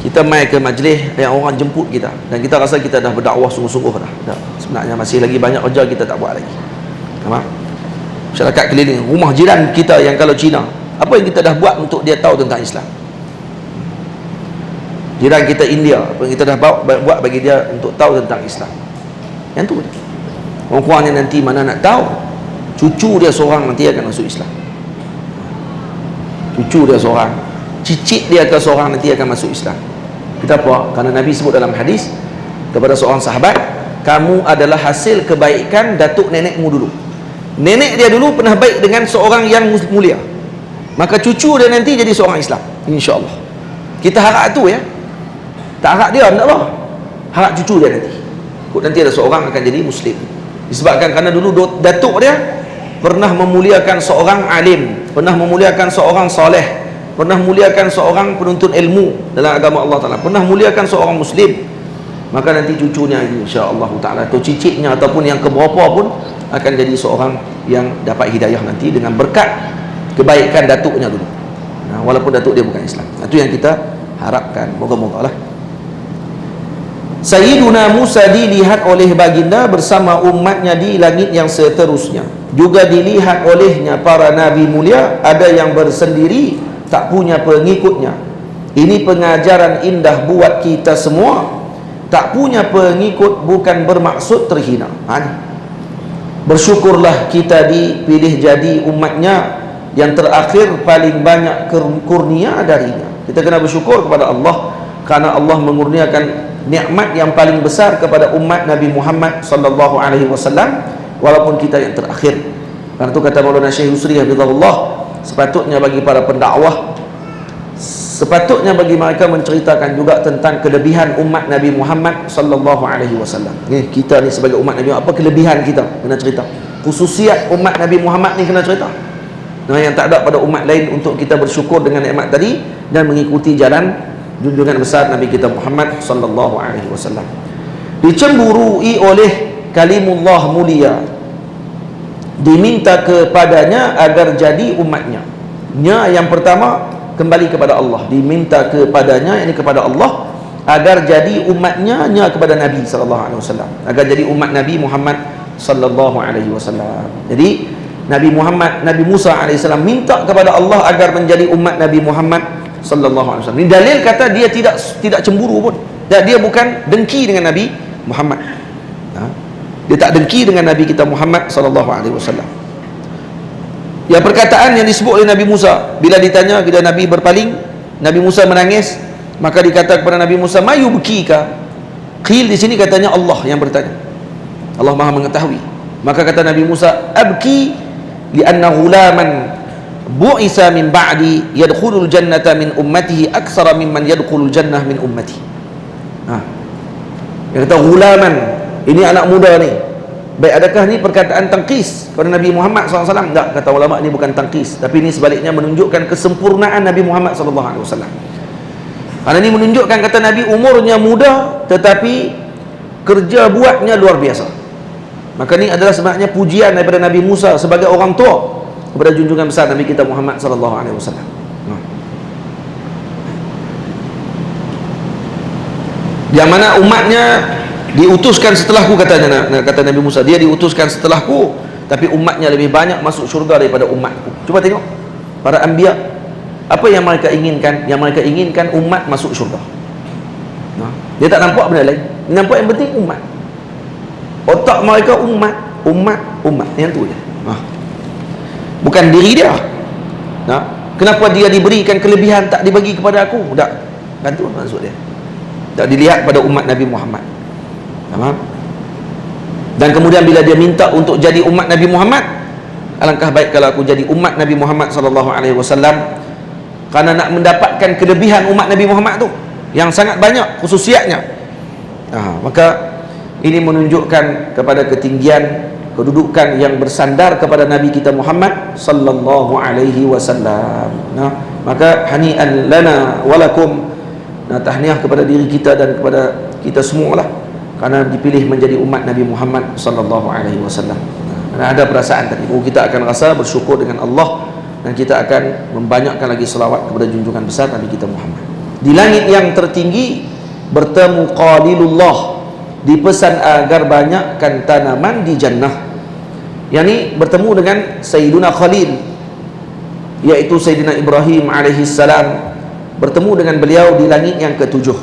kita mai ke majlis yang orang jemput kita, dan kita rasa kita dah berdakwah sungguh-sungguh dah. Sebenarnya masih lagi banyak kerja kita tak buat lagi. Faham? Masyarakat keliling, rumah jiran kita yang kalau Cina, apa yang kita dah buat untuk dia tahu tentang Islam? Jiran kita India, apa yang kita dah buat bagi dia untuk tahu tentang Islam? Yang tu. Orang-orangnya nanti mana nak tahu, cucu dia seorang nanti akan masuk Islam. Cucu dia seorang, cicit dia ke seorang nanti akan masuk Islam. Kita apa? Kerana Nabi sebut dalam hadis kepada seorang sahabat, kamu adalah hasil kebaikan datuk nenekmu dulu. Nenek dia dulu pernah baik dengan seorang yang mulia, maka cucu dia nanti jadi seorang Islam, insya-Allah. Kita harap tu ya. Tak harap dia, tak apa. Harap cucu dia nanti. Nanti ada seorang akan jadi Muslim. Disebabkan kerana dulu datuk dia pernah memuliakan seorang alim, pernah memuliakan seorang soleh, pernah memuliakan seorang penuntut ilmu dalam agama Allah Ta'ala, pernah memuliakan seorang Muslim. Maka nanti cucunya insya-Allah Ta'ala, atau cicitnya ataupun yang keberapa pun akan jadi seorang yang dapat hidayah nanti dengan berkat kebaikan datuknya dulu. Walaupun datuk dia bukan Islam. Itu yang kita harapkan. Moga-moga lah. Sayyiduna Musa dilihat oleh baginda bersama umatnya di langit yang seterusnya. Juga dilihat olehnya para nabi mulia, ada yang bersendiri, tak punya pengikutnya. Ini pengajaran indah buat kita semua. Tak punya pengikut bukan bermaksud terhina. Bersyukurlah kita dipilih jadi umatnya yang terakhir paling banyak kurnia darinya. Kita kena bersyukur kepada Allah kerana Allah mengurniakan nikmat yang paling besar kepada umat Nabi Muhammad sallallahu alaihi wasallam, walaupun kita yang terakhir. Karena itu kata Maulana Syekh Yusri hafizahullah, sepatutnya bagi para pendakwah, sepatutnya bagi mereka menceritakan juga tentang kelebihan umat Nabi Muhammad sallallahu alaihi wasallam. Kita ni sebagai umat Nabi, apa kelebihan kita? Kena cerita. Khususiat umat Nabi Muhammad ni kena cerita. Nah, yang tak ada pada umat lain, untuk kita bersyukur dengan nikmat tadi dan mengikuti jalan junjungan besar Nabi kita Muhammad sallallahu alaihi wasallam. Dicemburui oleh kalimullah mulia, diminta kepadanya agar jadi umatnya. Yang pertama, kembali kepada Allah, diminta kepadanya, ini kepada Allah, agar jadi umatnya, kepada Nabi sallallahu alaihi wasallam, agar jadi umat Nabi Muhammad sallallahu alaihi wasallam. Jadi Nabi Muhammad, Nabi Musa alaihissalam minta kepada Allah agar menjadi umat Nabi Muhammad sallallahu alaihi wasallam. Ini dalil kata dia tidak cemburu pun. Dia bukan dengki dengan Nabi Muhammad. Dia tak dengki dengan Nabi kita Muhammad sallallahu alaihi wasallam. Ya, perkataan yang disebut oleh Nabi Musa bila ditanya, bila Nabi berpaling, Nabi Musa menangis, maka dikata kepada Nabi Musa, "Mayubkika?" Qil di sini katanya Allah yang bertanya. Allah Maha mengetahui. Maka kata Nabi Musa, "Abki li'anna ghulaman bu'isa min ba'di yadkhulul jannata min ummatihi aktsara mimman yadkhulul jannah min ummati." Dia kata ghulaman, ini anak muda ni. Baik, adakah ni perkataan tangkis kepada Nabi Muhammad SAW? Tak, kata ulama, ni bukan tangkis, tapi ini sebaliknya menunjukkan kesempurnaan Nabi Muhammad SAW. Karena ini menunjukkan, kata Nabi, umurnya muda tetapi kerja buatnya luar biasa. Maka ini adalah sebenarnya pujian daripada Nabi Musa sebagai orang tua kepada junjungan besar Nabi kita Muhammad SAW. Yang mana umatnya diutuskan setelahku, kata Nabi Musa, dia diutuskan setelahku, tapi umatnya lebih banyak masuk syurga daripada umatku. Cuba tengok para anbiya, apa yang mereka inginkan? Yang mereka inginkan umat masuk syurga. Dia tak nampak benda lain, dia nampak yang penting umat. Otak mereka umat yang tu je. Bukan diri dia. Kenapa dia diberikan kelebihan tak dibagi kepada aku? Tak, kan tu maksud dia. Tak dilihat pada umat Nabi Muhammad. Dan kemudian bila dia minta untuk jadi umat Nabi Muhammad, alangkah baik kalau aku jadi umat Nabi Muhammad sallallahu alaihi wasallam, karena nak mendapatkan kelebihan umat Nabi Muhammad tu yang sangat banyak khususiatnya. Maka ini menunjukkan kepada ketinggian kedudukan yang bersandar kepada Nabi kita Muhammad sallallahu alaihi wasallam. Maka hani'an lana walakum, tahniah kepada diri kita dan kepada kita semualah, karena dipilih menjadi umat Nabi Muhammad sallallahu alaihi wasallam. Ada perasaan tadi, kita akan rasa bersyukur dengan Allah, dan kita akan membanyakkan lagi selawat kepada junjungan besar Nabi kita Muhammad. Di langit yang tertinggi bertemu Qalilullah, dipesan agar banyakkan tanaman di jannah. Yang ni bertemu dengan Sayyiduna Khalil, iaitu Sayyidina Ibrahim alaihissalam, bertemu dengan beliau di langit yang ketujuh.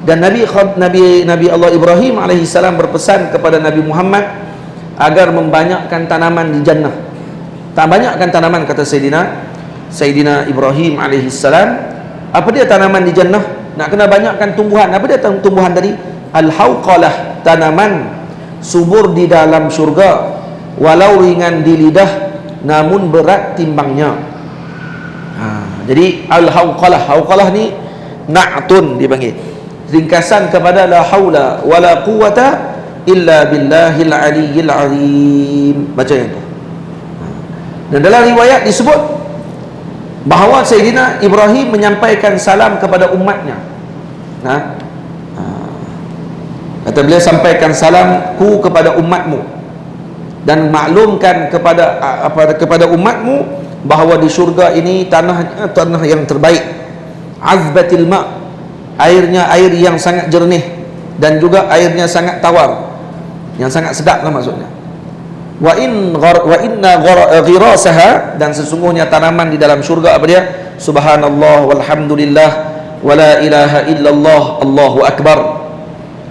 Dan Nabi Allah Ibrahim alaihissalam berpesan kepada Nabi Muhammad agar membanyakkan tanaman di jannah. Tak banyakkan tanaman, kata Sayyidina Ibrahim alaihissalam. Apa dia tanaman di jannah? Nak kena banyakkan tumbuhan. Apa dia tumbuhan tadi? Al-hawqalah, tanaman subur di dalam syurga, walau ringan di lidah namun berat timbangnya. Jadi al-hawqalah ni na'tun dipanggil, ringkasan kepada la haula wala quwata illa billahil aliyyil azim. Baca yang tu. Dan dalam riwayat disebut bahawa Sayyidina Ibrahim menyampaikan salam kepada umatnya. Kata beliau, sampaikan salamku kepada umatmu dan maklumkan kepada umatmu bahawa di syurga ini tanah yang terbaik, azbatil ma', airnya air yang sangat jernih, dan juga airnya sangat tawar, yang sangat sedap lah maksudnya. Wa inna ghirasaha, dan sesungguhnya tanaman di dalam syurga apa dia? Subhanallah walhamdulillah wala ilaha illallah Allahu akbar.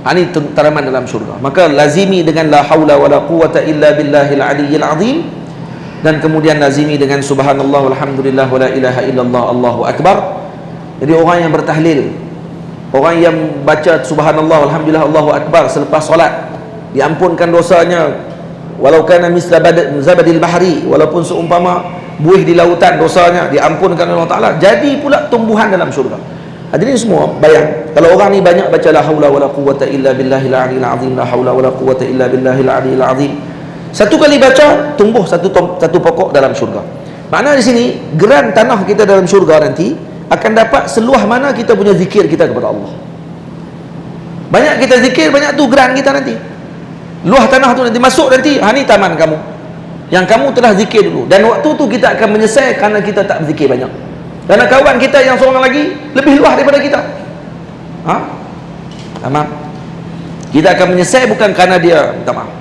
Ini tanaman dalam syurga. Maka lazimi dengan la haula wala quwata illa billahil aliyyil azim, dan kemudian lazimi dengan subhanallah walhamdulillah wala ilaha illallah Allahu akbar. Jadi orang yang bertahlil, orang yang baca subhanallah walhamdulillah Allahu akbar selepas solat, diampunkan dosanya walau kana misla zabadil bahri, walaupun seumpama buih di lautan dosanya diampunkan oleh Allah Ta'ala, jadi pula tumbuhan dalam syurga. Hadirin semua, bayang kalau orang ni banyak baca la haula wala quwwata illa billahil aliyil azim, la haula wala quwwata illa billahil aliyil azim, satu kali baca tumbuh satu pokok dalam syurga. Makna di sini geran tanah kita dalam syurga nanti akan dapat seluah mana kita punya zikir kita kepada Allah. Banyak kita zikir, banyak tu geran kita nanti. Luah tanah tu nanti masuk nanti, ha ni taman kamu yang kamu telah zikir dulu, dan waktu tu kita akan menyesal kerana kita tak berzikir banyak. Kerana kawan kita yang seorang lagi lebih luah daripada kita. Ha? Tamam. Kita akan menyesal bukan kerana dia, minta maaf.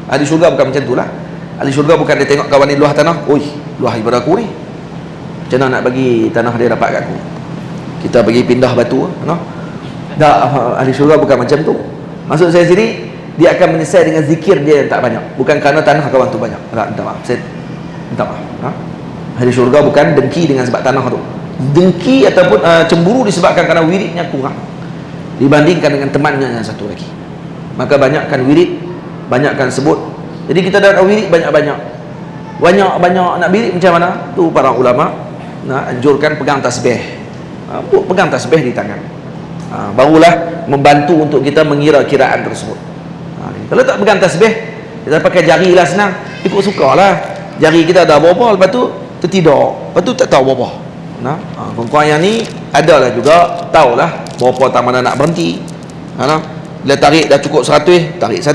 Ahli syurga bukan macam itulah. Ahli syurga bukan dia tengok kawan ni luah tanah, oi, luah daripada aku ni. Macam mana nak bagi tanah dia dapat kat aku? Kita bagi pindah batu, no? Tak, ahli syurga bukan macam tu. Maksud saya sini, dia akan menyesal dengan zikir dia yang tak banyak, bukan kerana tanah kawan tu banyak. Tak, minta maaf. Saya minta maaf. Ha? Ahli syurga bukan dengki dengan sebab tanah tu. Dengki ataupun cemburu disebabkan kerana wiridnya kurang dibandingkan dengan temannya yang satu lagi. Maka banyakkan wirid, banyakkan sebut. Jadi kita dah wirid banyak-banyak nak wirid macam mana? Tu para ulama nak anjurkan pegang tasbih. Pegang tasbih di tangan. Barulah membantu untuk kita mengira kiraan tersebut. Kalau tak pegang tasbih, kita pakai jari lah senang, ikut suka lah. Jari kita dah berapa, lepas tu tertidur, lepas tu tak tahu berapa. Kawan-kawan yang ni adalah juga tahulah berapa tak mana nak berhenti. Bila tarik dah cukup 100, tarik 1,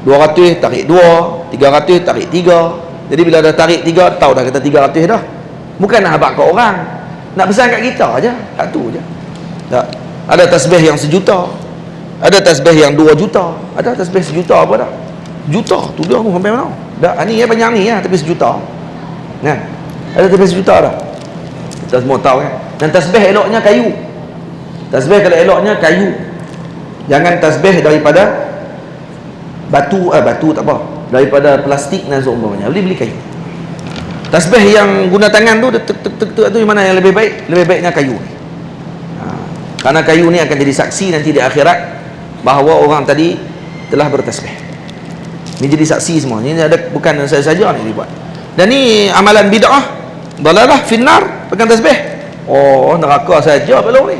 200 tarik 2, 300 tarik 3. Jadi bila dah tarik 3, tahu dah kata 300 dah. Bukan nak habaq kat orang, nak pesan kat kita aja, satu je. Tak. Ada tasbih yang 1 juta, ada tasbih yang 2 juta, ada tasbih 1 juta apa dah? Juta tu dia sampai mana? Dah ni banyak ni ya, tapi 1 juta. Kan? Ada tasbih 1 juta dah. Kita semua tahu kan. Dan tasbih eloknya kayu. Tasbih kalau eloknya kayu. Jangan tasbih daripada batu tak apa. Daripada plastik dan seumpamanya. Beli kayu. Tasbih yang guna tangan tu tu mana yang lebih baik? Lebih baiknya kayu. Karena kayu ni akan jadi saksi nanti di akhirat bahawa orang tadi telah bertasbih. Ini jadi saksi semua. Ini ada, bukan saya saja ni dibuat. Dan ni amalan bid'ah, dalalah finnar, pegang tasbih. Oh, neraka saja belum ni.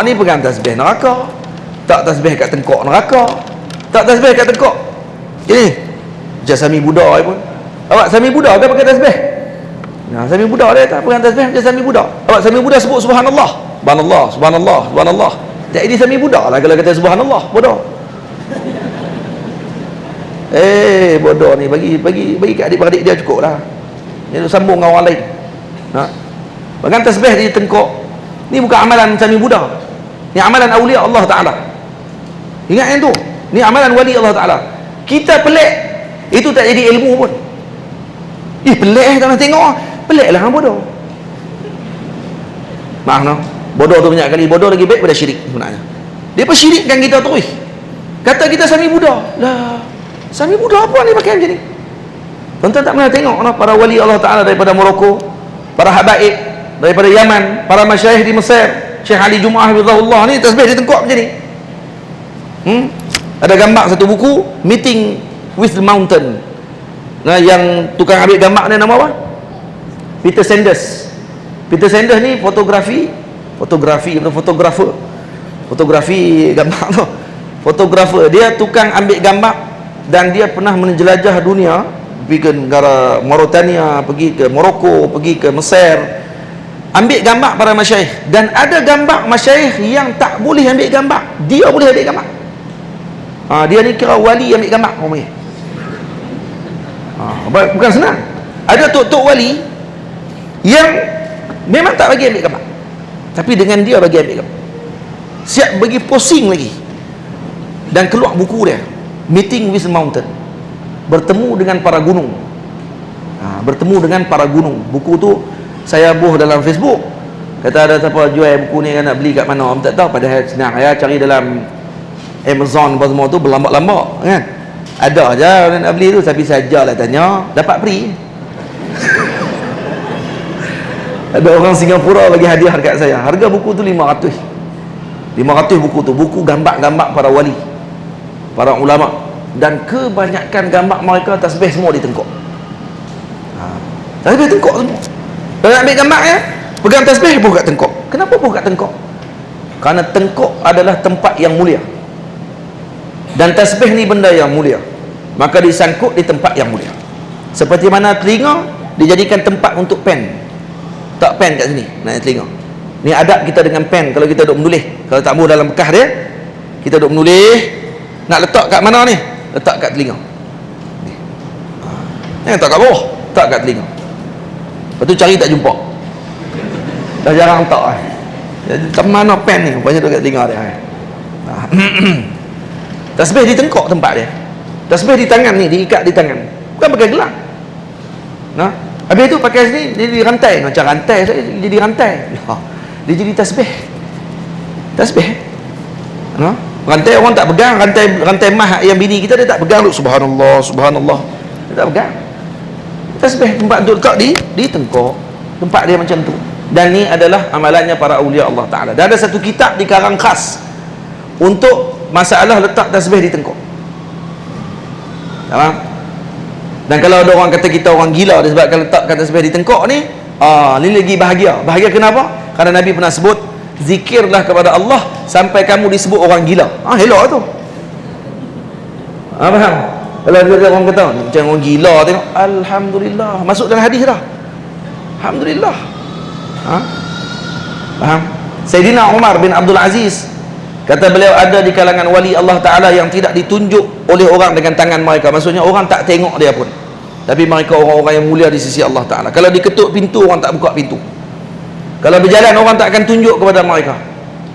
Ni pegang tasbih neraka. Tak tasbih kat tengkok neraka. Tak tasbih kat tengkok. Ini jasami Buddha pun. Awak Sami Buddha ke pakai tasbih? Sami Buddha dia tak pegang tasbih macam Sami Buddha. Awak Sami Buddha sebut subhanallah. Subhanallah, subhanallah, subhanallah. Tak, ini Sami Buddha lah kalau kata subhanallah, bodoh. Bodoh ni, bagi kat adik-beradik dia cukup lah. Dia sambung dengan orang lain. Pegang tasbih di tengkok. Ni bukan amalan Sami Buddha. Ni amalan awliya Allah Ta'ala. Ingat yang tu. Ni amalan wali Allah Ta'ala. Kita pelik, itu tak jadi ilmu pun. Pelik tak nak tengok. Pelik lah bodoh. Maaf no. Bodoh tu banyak kali. Bodoh lagi baik pada syirik sebenarnya. Dia persyirikkan kita terus. Kata kita Sami Buddha. Lah, Sami Buddha apa ni pakai macam ni? Tuan-tuan tak pernah tengok para wali Allah Ta'ala daripada Morocco, para habaib daripada Yaman, para masyayikh di Mesir, Syekh Ali Jum'ah Hafizahullah ni tasbih di tengkok macam ni. Ada gambar satu buku, Meeting with the Mountain. Yang tukang ambil gambar ni nama apa? Peter Sanders. Peter Sanders ni fotografi gambar tu. Fotografer. Dia tukang ambil gambar dan dia pernah menjelajah dunia, pergi ke negara Mauritania, pergi ke Morocco, pergi ke Mesir, ambil gambar para masyayikh. Dan ada gambar masyayikh yang tak boleh ambil gambar, dia boleh ambil gambar. Dia ni kira wali ambil gambar umumnya. Bukan senang. Ada tok-tok wali yang memang tak bagi ambil gambar, tapi dengan dia bagi ambil gambar, siap bagi posing lagi. Dan keluar buku dia, Meeting with the Mountain, bertemu dengan para gunung. Bertemu dengan para gunung. Buku tu saya buh dalam Facebook. Kata ada siapa jual buku ni, kan nak beli kat mana, tak tahu. Padahal senang ya, cari dalam Amazon apa semua tu, berlambak-lambak kan. Ada aja orang nak beli tu, tapi sajalah tanya dapat free. Ada orang Singapura bagi hadiah dekat saya. Harga buku tu 500 buku tu. Buku gambar-gambar para wali, para ulama dan kebanyakan gambar mereka tasbih semua di tengkok. Tasbih tengkok semua. Kalau nak ambil gambar ya, pegang tasbih pun kat tengkok. Kenapa pun kat tengkok? Kerana tengkok adalah tempat yang mulia, dan tasbih ni benda yang mulia, maka disangkut di tempat yang mulia. Seperti mana telinga dijadikan tempat untuk pen. Tak pen kat sini, nak telinga. Ni adab kita dengan pen kalau kita duk menulis. Kalau tak mahu dalam bekas dia, kita duk menulis, nak letak kat mana ni? Letak kat telinga. Ni. Letak kat bawah, letak kat telinga. Lepas tu cari tak jumpa. Dah jarang letak lah. Kat mana pen ni? Rupanya duk kat telinga dia. Tasbih di tengkok tempat dia. Tasbih di tangan ni, diikat di tangan. Bukan pakai gelang. Nah, habis tu pakai sini dia jadi rantai, macam rantai saya jadi rantai. Dia jadi tasbih. Tasbih. Nah, rantai orang tak pegang, rantai mah yang bini kita dia tak pegang duk subhanallah, subhanallah. Dia tak pegang. Tasbih tempat duduk letak di tengkok. Tempat dia macam tu. Dan ni adalah amalannya para awliya Allah Taala. Dan ada satu kitab dikarang khas untuk masalah letak tasbih di tengkok. Faham? Dan kalau ada orang kata kita orang gila disebabkan letakkan tasbih di tengkok ni, ni lagi bahagia. Bahagia kenapa? Karena Nabi pernah sebut, zikirlah kepada Allah sampai kamu disebut orang gila. Elok tu. Faham? Kalau ada orang kata macam orang gila tengok, alhamdulillah, masuk dalam hadis dah. Alhamdulillah. Faham? Sayyidina Umar bin Abdul Aziz, kata beliau, ada di kalangan wali Allah Ta'ala yang tidak ditunjuk oleh orang dengan tangan mereka. Maksudnya orang tak tengok dia pun, tapi mereka orang-orang yang mulia di sisi Allah Ta'ala. Kalau diketuk pintu, orang tak buka pintu. Kalau berjalan, orang tak akan tunjuk kepada mereka.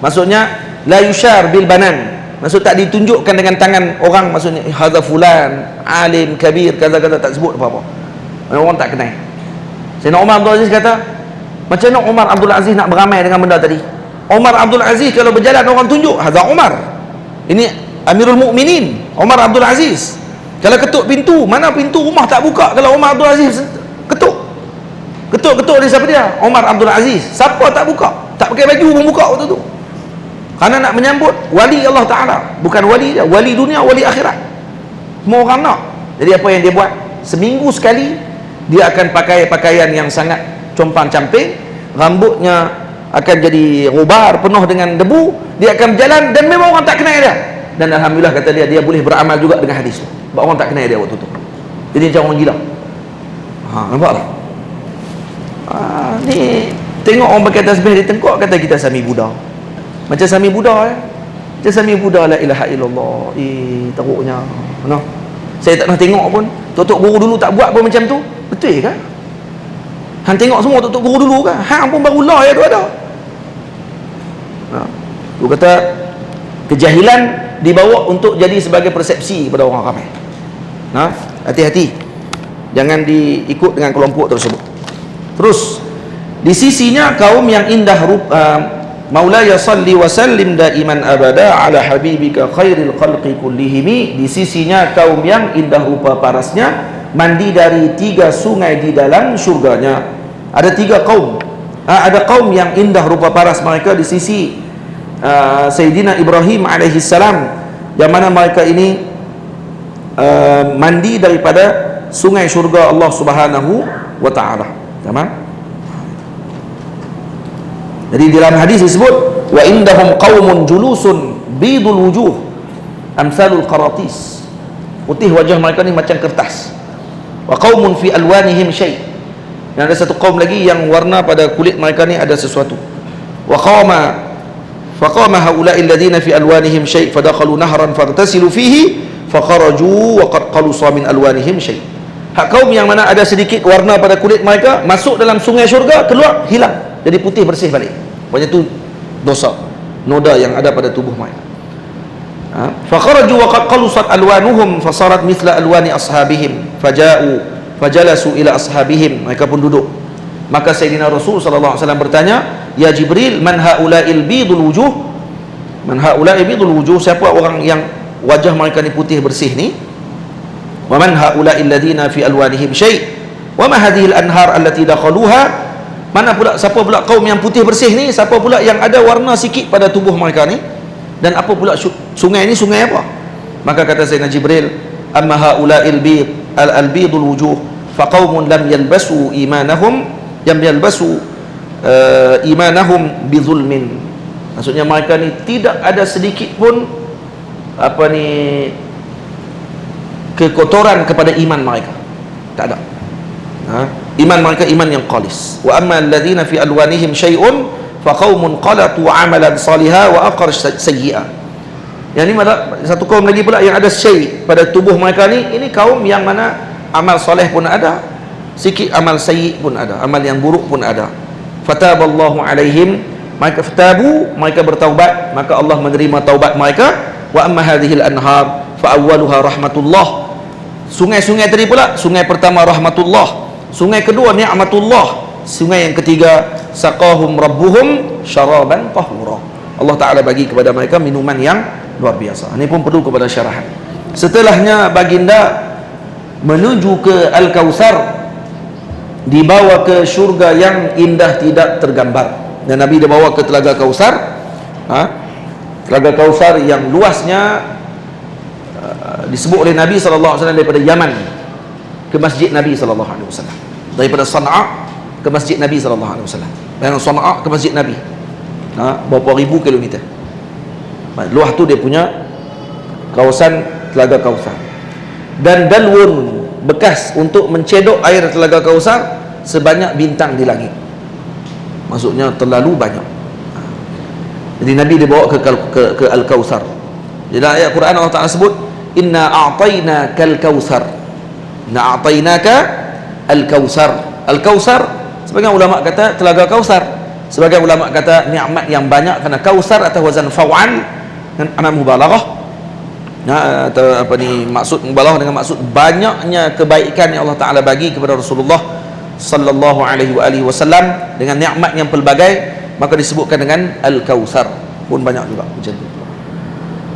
Maksudnya la yushar bil banan. Maksud tak ditunjukkan dengan tangan orang. Maksudnya hadza fulan alim kabir kaza-kaza, tak sebut apa-apa. Orang tak kenal. Sayyidina Umar Abdul Aziz kata, macam mana Umar Abdul Aziz nak beramai dengan benda tadi? Umar Abdul Aziz kalau berjalan orang tunjuk, hadza Umar. Ini Amirul Mukminin, Umar Abdul Aziz. Kalau ketuk pintu, mana pintu rumah tak buka kalau Umar Abdul Aziz ketuk. Ketuk-ketuk dia, siapa dia? Umar Abdul Aziz. Siapa tak buka? Tak pakai baju pun buka waktu tu. Karena nak menyambut wali Allah Ta'ala. Bukan wali dia, wali dunia, wali akhirat. Semua orang nak. Jadi apa yang dia buat? Seminggu sekali dia akan pakai pakaian yang sangat compang-camping, rambutnya akan jadi rubar penuh dengan debu, dia akan berjalan dan memang orang tak kenal dia. Dan alhamdulillah kata dia boleh beramal juga dengan hadis tu. Sebab orang tak kenal dia waktu tu. Jadi macam orang gila. Nampak tak? Ni tengok orang pakai tasbih di tengkok, kata kita Sami Buddha. Macam Sami Buddha ya. Macam Sami Buddha, la ilaha illallah. Teruknya. No? Saya tak pernah tengok pun. Tok-tok guru dulu tak buat pun macam tu. Betul kan? Hang tengok semua tok-tok guru dulu kan? Hang pun baru lah ya tu ada. Dia kata kejahilan dibawa untuk jadi sebagai persepsi kepada orang ramai. Hati-hati, jangan diikut dengan kelompok tersebut. Terus di sisinya kaum yang indah Maulaya salli wa sallim daiman abada ala habibika khairil khalqi kullihimi. Di sisinya kaum yang indah rupa parasnya, mandi dari 3 sungai di dalam syurganya. Ada 3 kaum. Ada kaum yang indah rupa paras mereka di sisi Sayyidina Ibrahim alaihissalam, yang mana mereka ini mandi daripada sungai syurga Allah Subhanahu wa ta'ala. Tamam? Jadi dalam hadis disebut, wa indahum qaumun julusun bidul wujuh amsalul qaratis. Putih wajah mereka ni macam kertas. Wa qaumun fi alwanihim syai'. Dan ada satu kaum lagi yang warna pada kulit mereka ni ada sesuatu. Wa faqama haula'i alladhina fi alwanihim syai' fadakhalu nahran faghtasilu fihi fakharaju wa qad qalusa min alwanihim syai'. Hak kaum yang mana ada sedikit warna pada kulit mereka, masuk dalam sungai syurga, keluar hilang, jadi putih bersih balik. Pokoknya tu dosa, noda yang ada pada tubuh mereka. Fakharaju wa qad qalusat alwanuhum fasarat mithla alwani ashabihim faja'u fajalasu ila ashabihim. Mereka pun duduk. Maka Sayyidina Rasul sallallahu alaihi wasallam bertanya, ya Jibril, man haula'il bidul wujuh? Man haula'il bidul wujuh? Siapa orang yang wajah mereka ni putih bersih ni? Wa man haula'il ladina fi alwanihim syai'? Wa ma hadhihi al-anhar allati dakhaluha? Mana pula, siapa pula kaum yang putih bersih ni? Siapa pula yang ada warna sikit pada tubuh mereka ni? Dan apa pula sungai ni, sungai apa? Maka kata Sayyidina Jibril, amma haula'il bid al-bidul wujuh faqaumun lam yalbasu imanahum imanahum bizulmin. Maksudnya mereka ni tidak ada sedikit pun kekotoran kepada iman mereka, tak ada. Iman mereka iman yang khalis. Wa amma alladhina fi alwanihim syai'un faqaumun qalatu amalan salihah wa aqar sayyi'ah. Yang ni satu kaum lagi pula yang ada syai' pada tubuh mereka ni, ini kaum yang mana amal soleh pun ada, sikit amal sayyi' pun ada, amal yang buruk pun ada. Fataballahu alaihim, mereka mereka bertaubat, maka Allah menerima taubat mereka. Wa amma hadhil anhar fa awwaluha rahmatullah. Sungai-sungai tadi pula, sungai pertama rahmatullah, sungai kedua ni'matullah, sungai yang ketiga saqahum rabbuhum syaraban tahura. Allah Ta'ala bagi kepada mereka minuman yang luar biasa. Ini pun perlu kepada syarahan. Setelahnya baginda menuju ke Al-Kautsar, dibawa ke syurga yang indah tidak tergambar. Dan Nabi dibawa ke Telaga Kautsar, Telaga Kautsar yang luasnya disebut oleh Nabi SAW daripada Yaman ke Masjid Nabi SAW, daripada Sana'a ke Masjid Nabi SAW, dan Sana'a ke Masjid Nabi, berapa ribu kilometer. Luas tu dia punya kawasan Telaga Kautsar. Dan dalwun, bekas untuk mencedok air Telaga Kautsar sebanyak bintang di langit. Maksudnya terlalu banyak. Jadi Nabi dibawa ke Al-Kautsar. Jadi ayat Quran Allah Ta'ala sebut, inna a'tainakal kautsar, inna a'tainaka al-kautsar. Al-Kautsar, sebagian ulama kata Telaga Kautsar, sebagian ulama kata nikmat yang banyak, kerana Kautsar atau wazan fa'al dengan anak mubalaghah, atau maksud mubalaghah dengan maksud banyaknya kebaikan yang Allah Ta'ala bagi kepada Rasulullah sallallahu alaihi wasallam dengan nikmat yang pelbagai, maka disebutkan dengan Al-Kautsar. Pun banyak juga macam tu.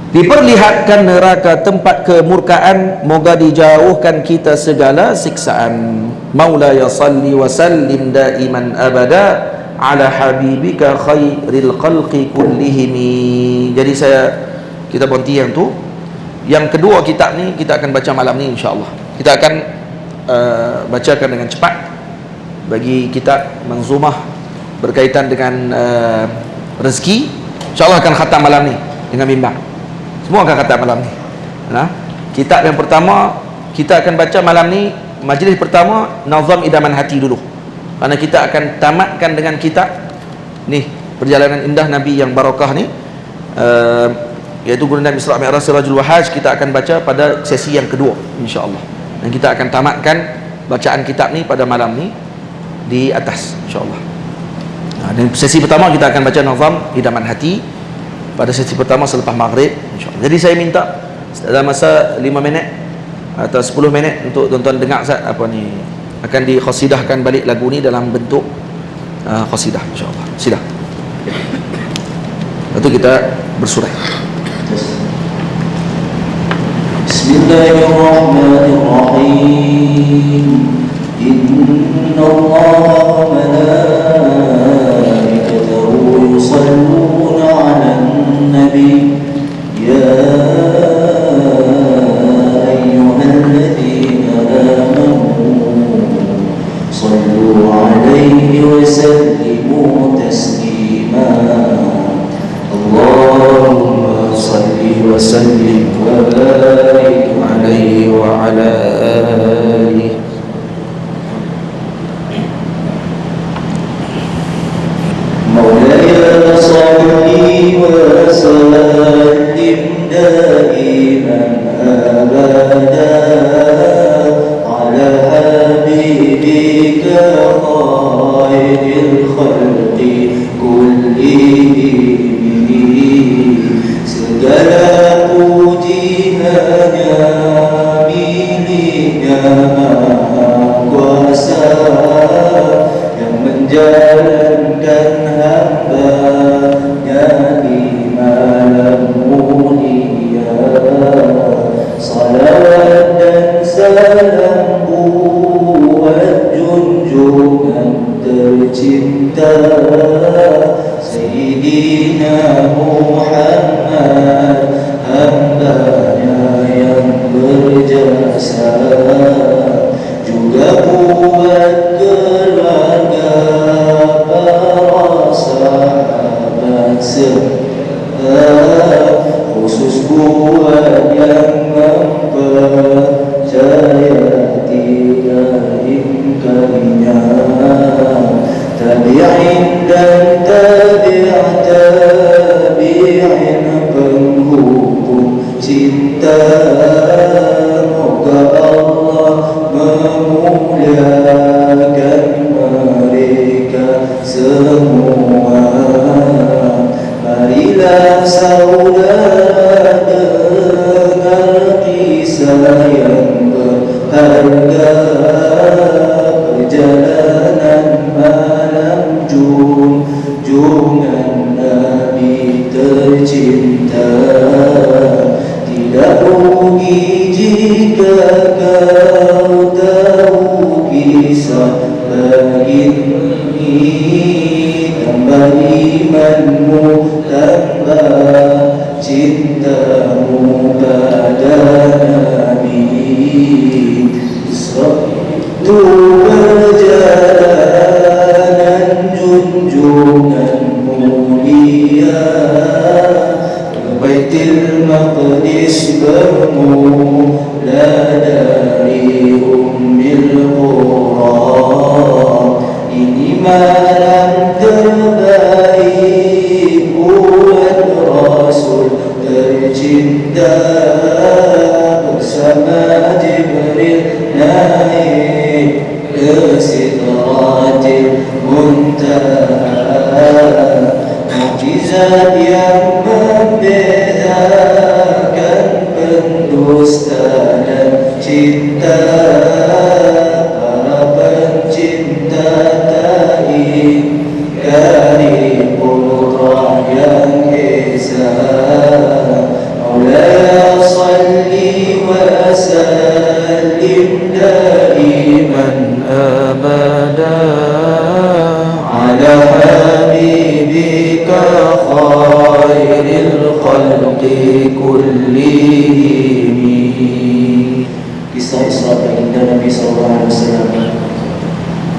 Diperlihatkan neraka tempat kemurkaan, moga dijauhkan kita segala siksaan. Maula ya salli wa sallim daiman abada ala habibika khairil khalqi kullihim. Jadi kita berhenti yang tu. Yang kedua kitab ni kita akan baca malam ni insya-Allah. Kita akan bacakan dengan cepat bagi kitab Manzumah berkaitan dengan rezeki. Insya-Allah akan khatam malam ni dengan bimbang. Semua akan khatam malam ni. Kitab yang pertama kita akan baca malam ni, majlis pertama Nazam Idaman Hati dulu. Kerana kita akan tamatkan dengan kitab ni, Perjalanan Indah Nabi yang Barakah ni, iaitu Gurindam Isra' Mi'raj Sirajul Wahaj. Kita akan baca pada sesi yang kedua insya-Allah. Dan kita akan tamatkan bacaan kitab ni pada malam ni di atas insya-Allah. Dan sesi pertama kita akan baca Nazam Idaman Hati pada sesi pertama selepas maghrib insya-Allah. Jadi saya minta dalam masa 5 minit atau 10 minit untuk tuan-tuan dengar akan dikhasidahkan balik lagu ni dalam bentuk khasidah insya-Allah. Sila. Lepas tu kita bersurah. Bismillahirrahmanirrahim. Innallaha wa malaikatahu yusalluna 'alan nabi ya ayyuhalladzina amanu sallu 'alaihi wa sallimu taslima. Allahumma salli wa sallim wa barik 'alaihi wa 'ala alihi. Maulaya salli wa sallim daiman abada ala habibika khairil khalqi kullihim. Segala puji hanya miliknya Maha Kuasa yang menjalankan hamba-Nya di malam mulia. Salawat dan salam buat junjungan tercinta Sayyidina Muhammad, hamba-Nya yang berjasa, juga buat keluarga para sahabat serta khusus buat yang mempercaya tidak ingkarinya. Tabi'in dan tabi'in penghukum cinta, moga Allah memuliakan mereka semua. Marilah saudara dengar kisah yang berharga, perjalanan malam junjungan Nabi tercinta. Tidak rugi jika kau tahu kisah begini, tambah imanmu, tambah cintamu pada Nabi. Suatu perjalanan junjungan mulia, Baitul Maqdis bermula dari Ummil Qura. Ini malam terbaik buat Rasul tercinta, bersama Jibril naik ke Sidratil Muntaha. Mukjizat yang membedakan pendusta dan cinta, para pencinta tak ingkari putra yang esa. Maulaya salli wa sallim daiman abada ala habibika khairil khalqi kullihim. Kisah Isra baginda Nabi sallallahu alaihi wasallam.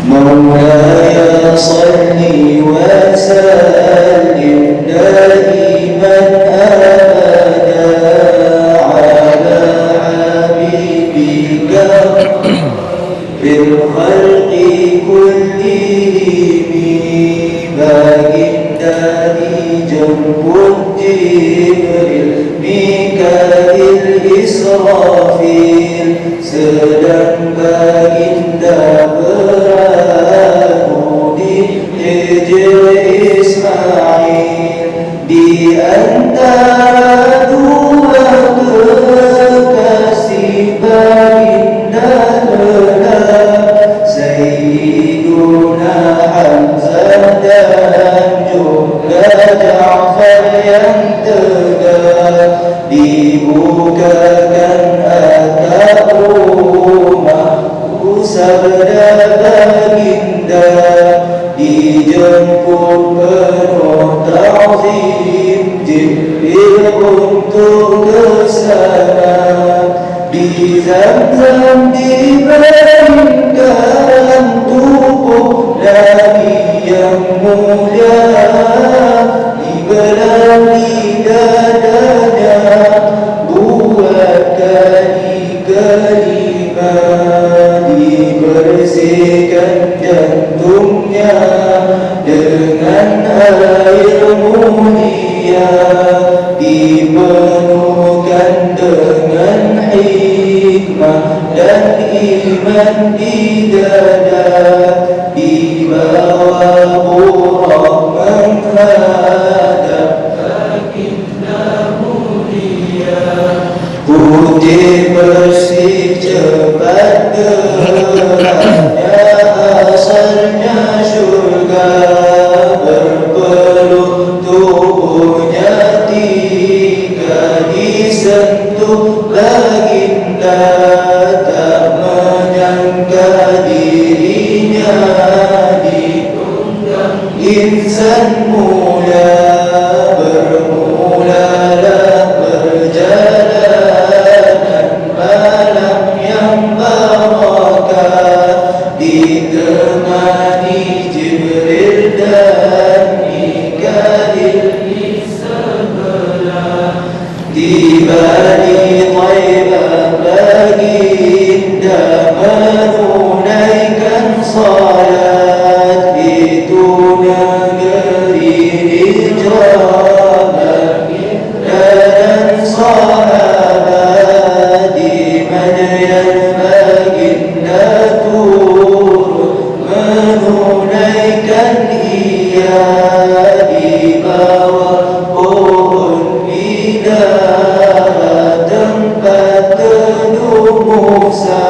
Maulaya salli wa sallim daiman abada ala habibika bil khalqi kullihim. Baginda dijemput Jibril, Mikail, Israfil, sedang baginda beradu di Hijr Ismail. Di antara dua kekasih baginda lelah, Sayyiduna Hamzah dan juga Ja'far yang tegar. Dibukakan atap rumahku, sabda baginda, dijemput penuh ta'zim Jibril untuk kesana. Di Zamzam dibaringkan tubuh Nabi yang mulia, dibelah di dadanya buat kali kelima. Dibersihkan jantungnya dengan air mulia, dipenuhkan dengan hikmah dan iman di dada. Dibawa buruk menghadap baginda mulia, putih bersih cepat geraknya, asalnya syurga berpeluh tubuhnya, tiga disentuh baginda, tak menyangka dirinya diundang insan mulia. Bermulalah perjalanan Maria di bawah pohon bidara, tempat teduh Musa,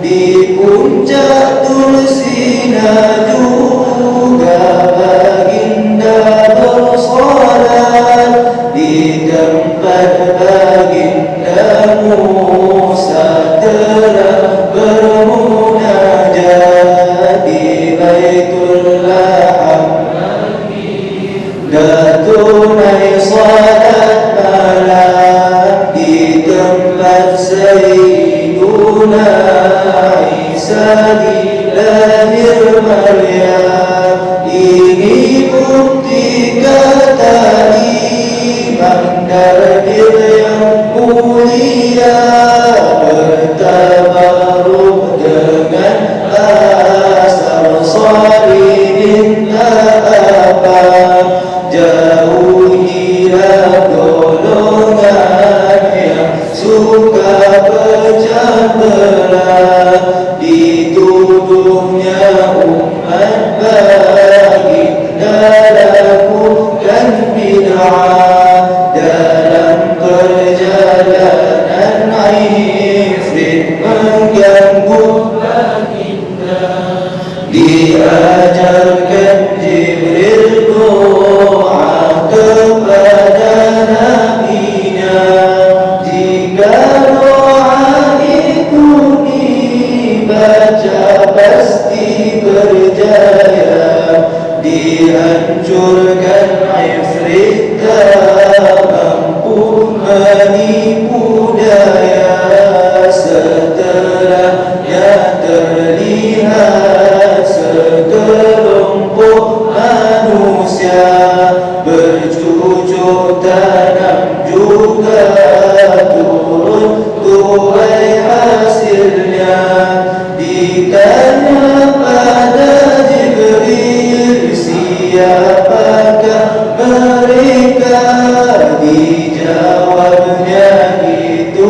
di puncak Tursina juga baginda bersolat, di tempat baginda Musa telah bermunajat, di Baitul Laham dah tunai salat malam, di tempat Sayyiduna Isa dilahir Maryam. Ini bukti kata iman dari yang mulia, bertabaruk dengan asal salihin apa, jauhilah golongan yang suka pecah belah, dituduhnya umat baginda lakukan bid'ah. Dalam perjalanan Ifrit mengganggu baginda, diajarkan Jibril doa kepada nabinya. Jika doa itu dibaca pasti berjaya, dihancurkan Ifrit mampu menipu daya. Setelahnya terlihat sekelompok manusia bercucuk tanam juga turun tuai hasilnya. Ditanya pada Jibril, siapakah mereka? Dijawabnya, itu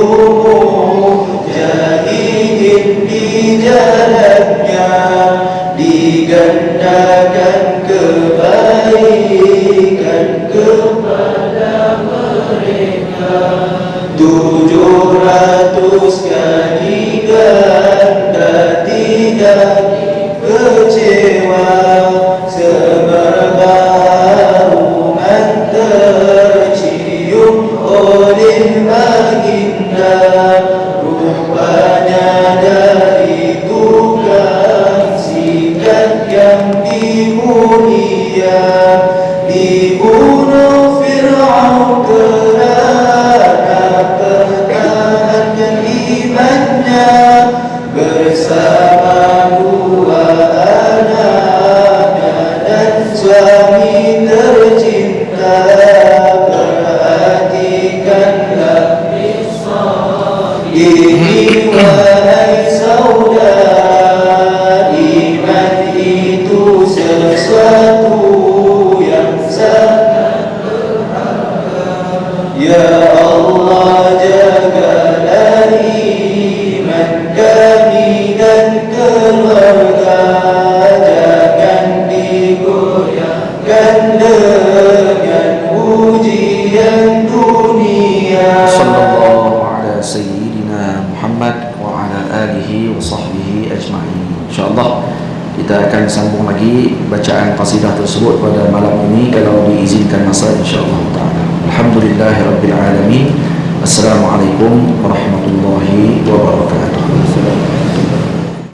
mujahidin di jalannya, digandakan kebaikan kepada mereka. 700 kali ganda tidak kecewa, semerbaruman tercium oleh baginda. Rupanya dari tukang sikat yang dimulia, dibunuh Fir'aun kerana pertahankan imannya, bersama dua anaknya dan suami tercinta. Perhatikanlah ini wahai saudara, iman itu sesuatu yang sangat berharga. Ya Allah, jagalah iman kami dan keluarga, jangan digoyahkan dengan ujian dunia. Sallallahu ala Sayyidina Muhammad wa ala alihi wa sahbihi ajma'in. InsyaAllah kita akan sambung lagi bacaan qasidah tersebut pada malam ini kalau diizinkan masa, insyaAllah ta'ala. Alhamdulillahirabbil alamin. Assalamualaikum warahmatullahi wabarakatuh.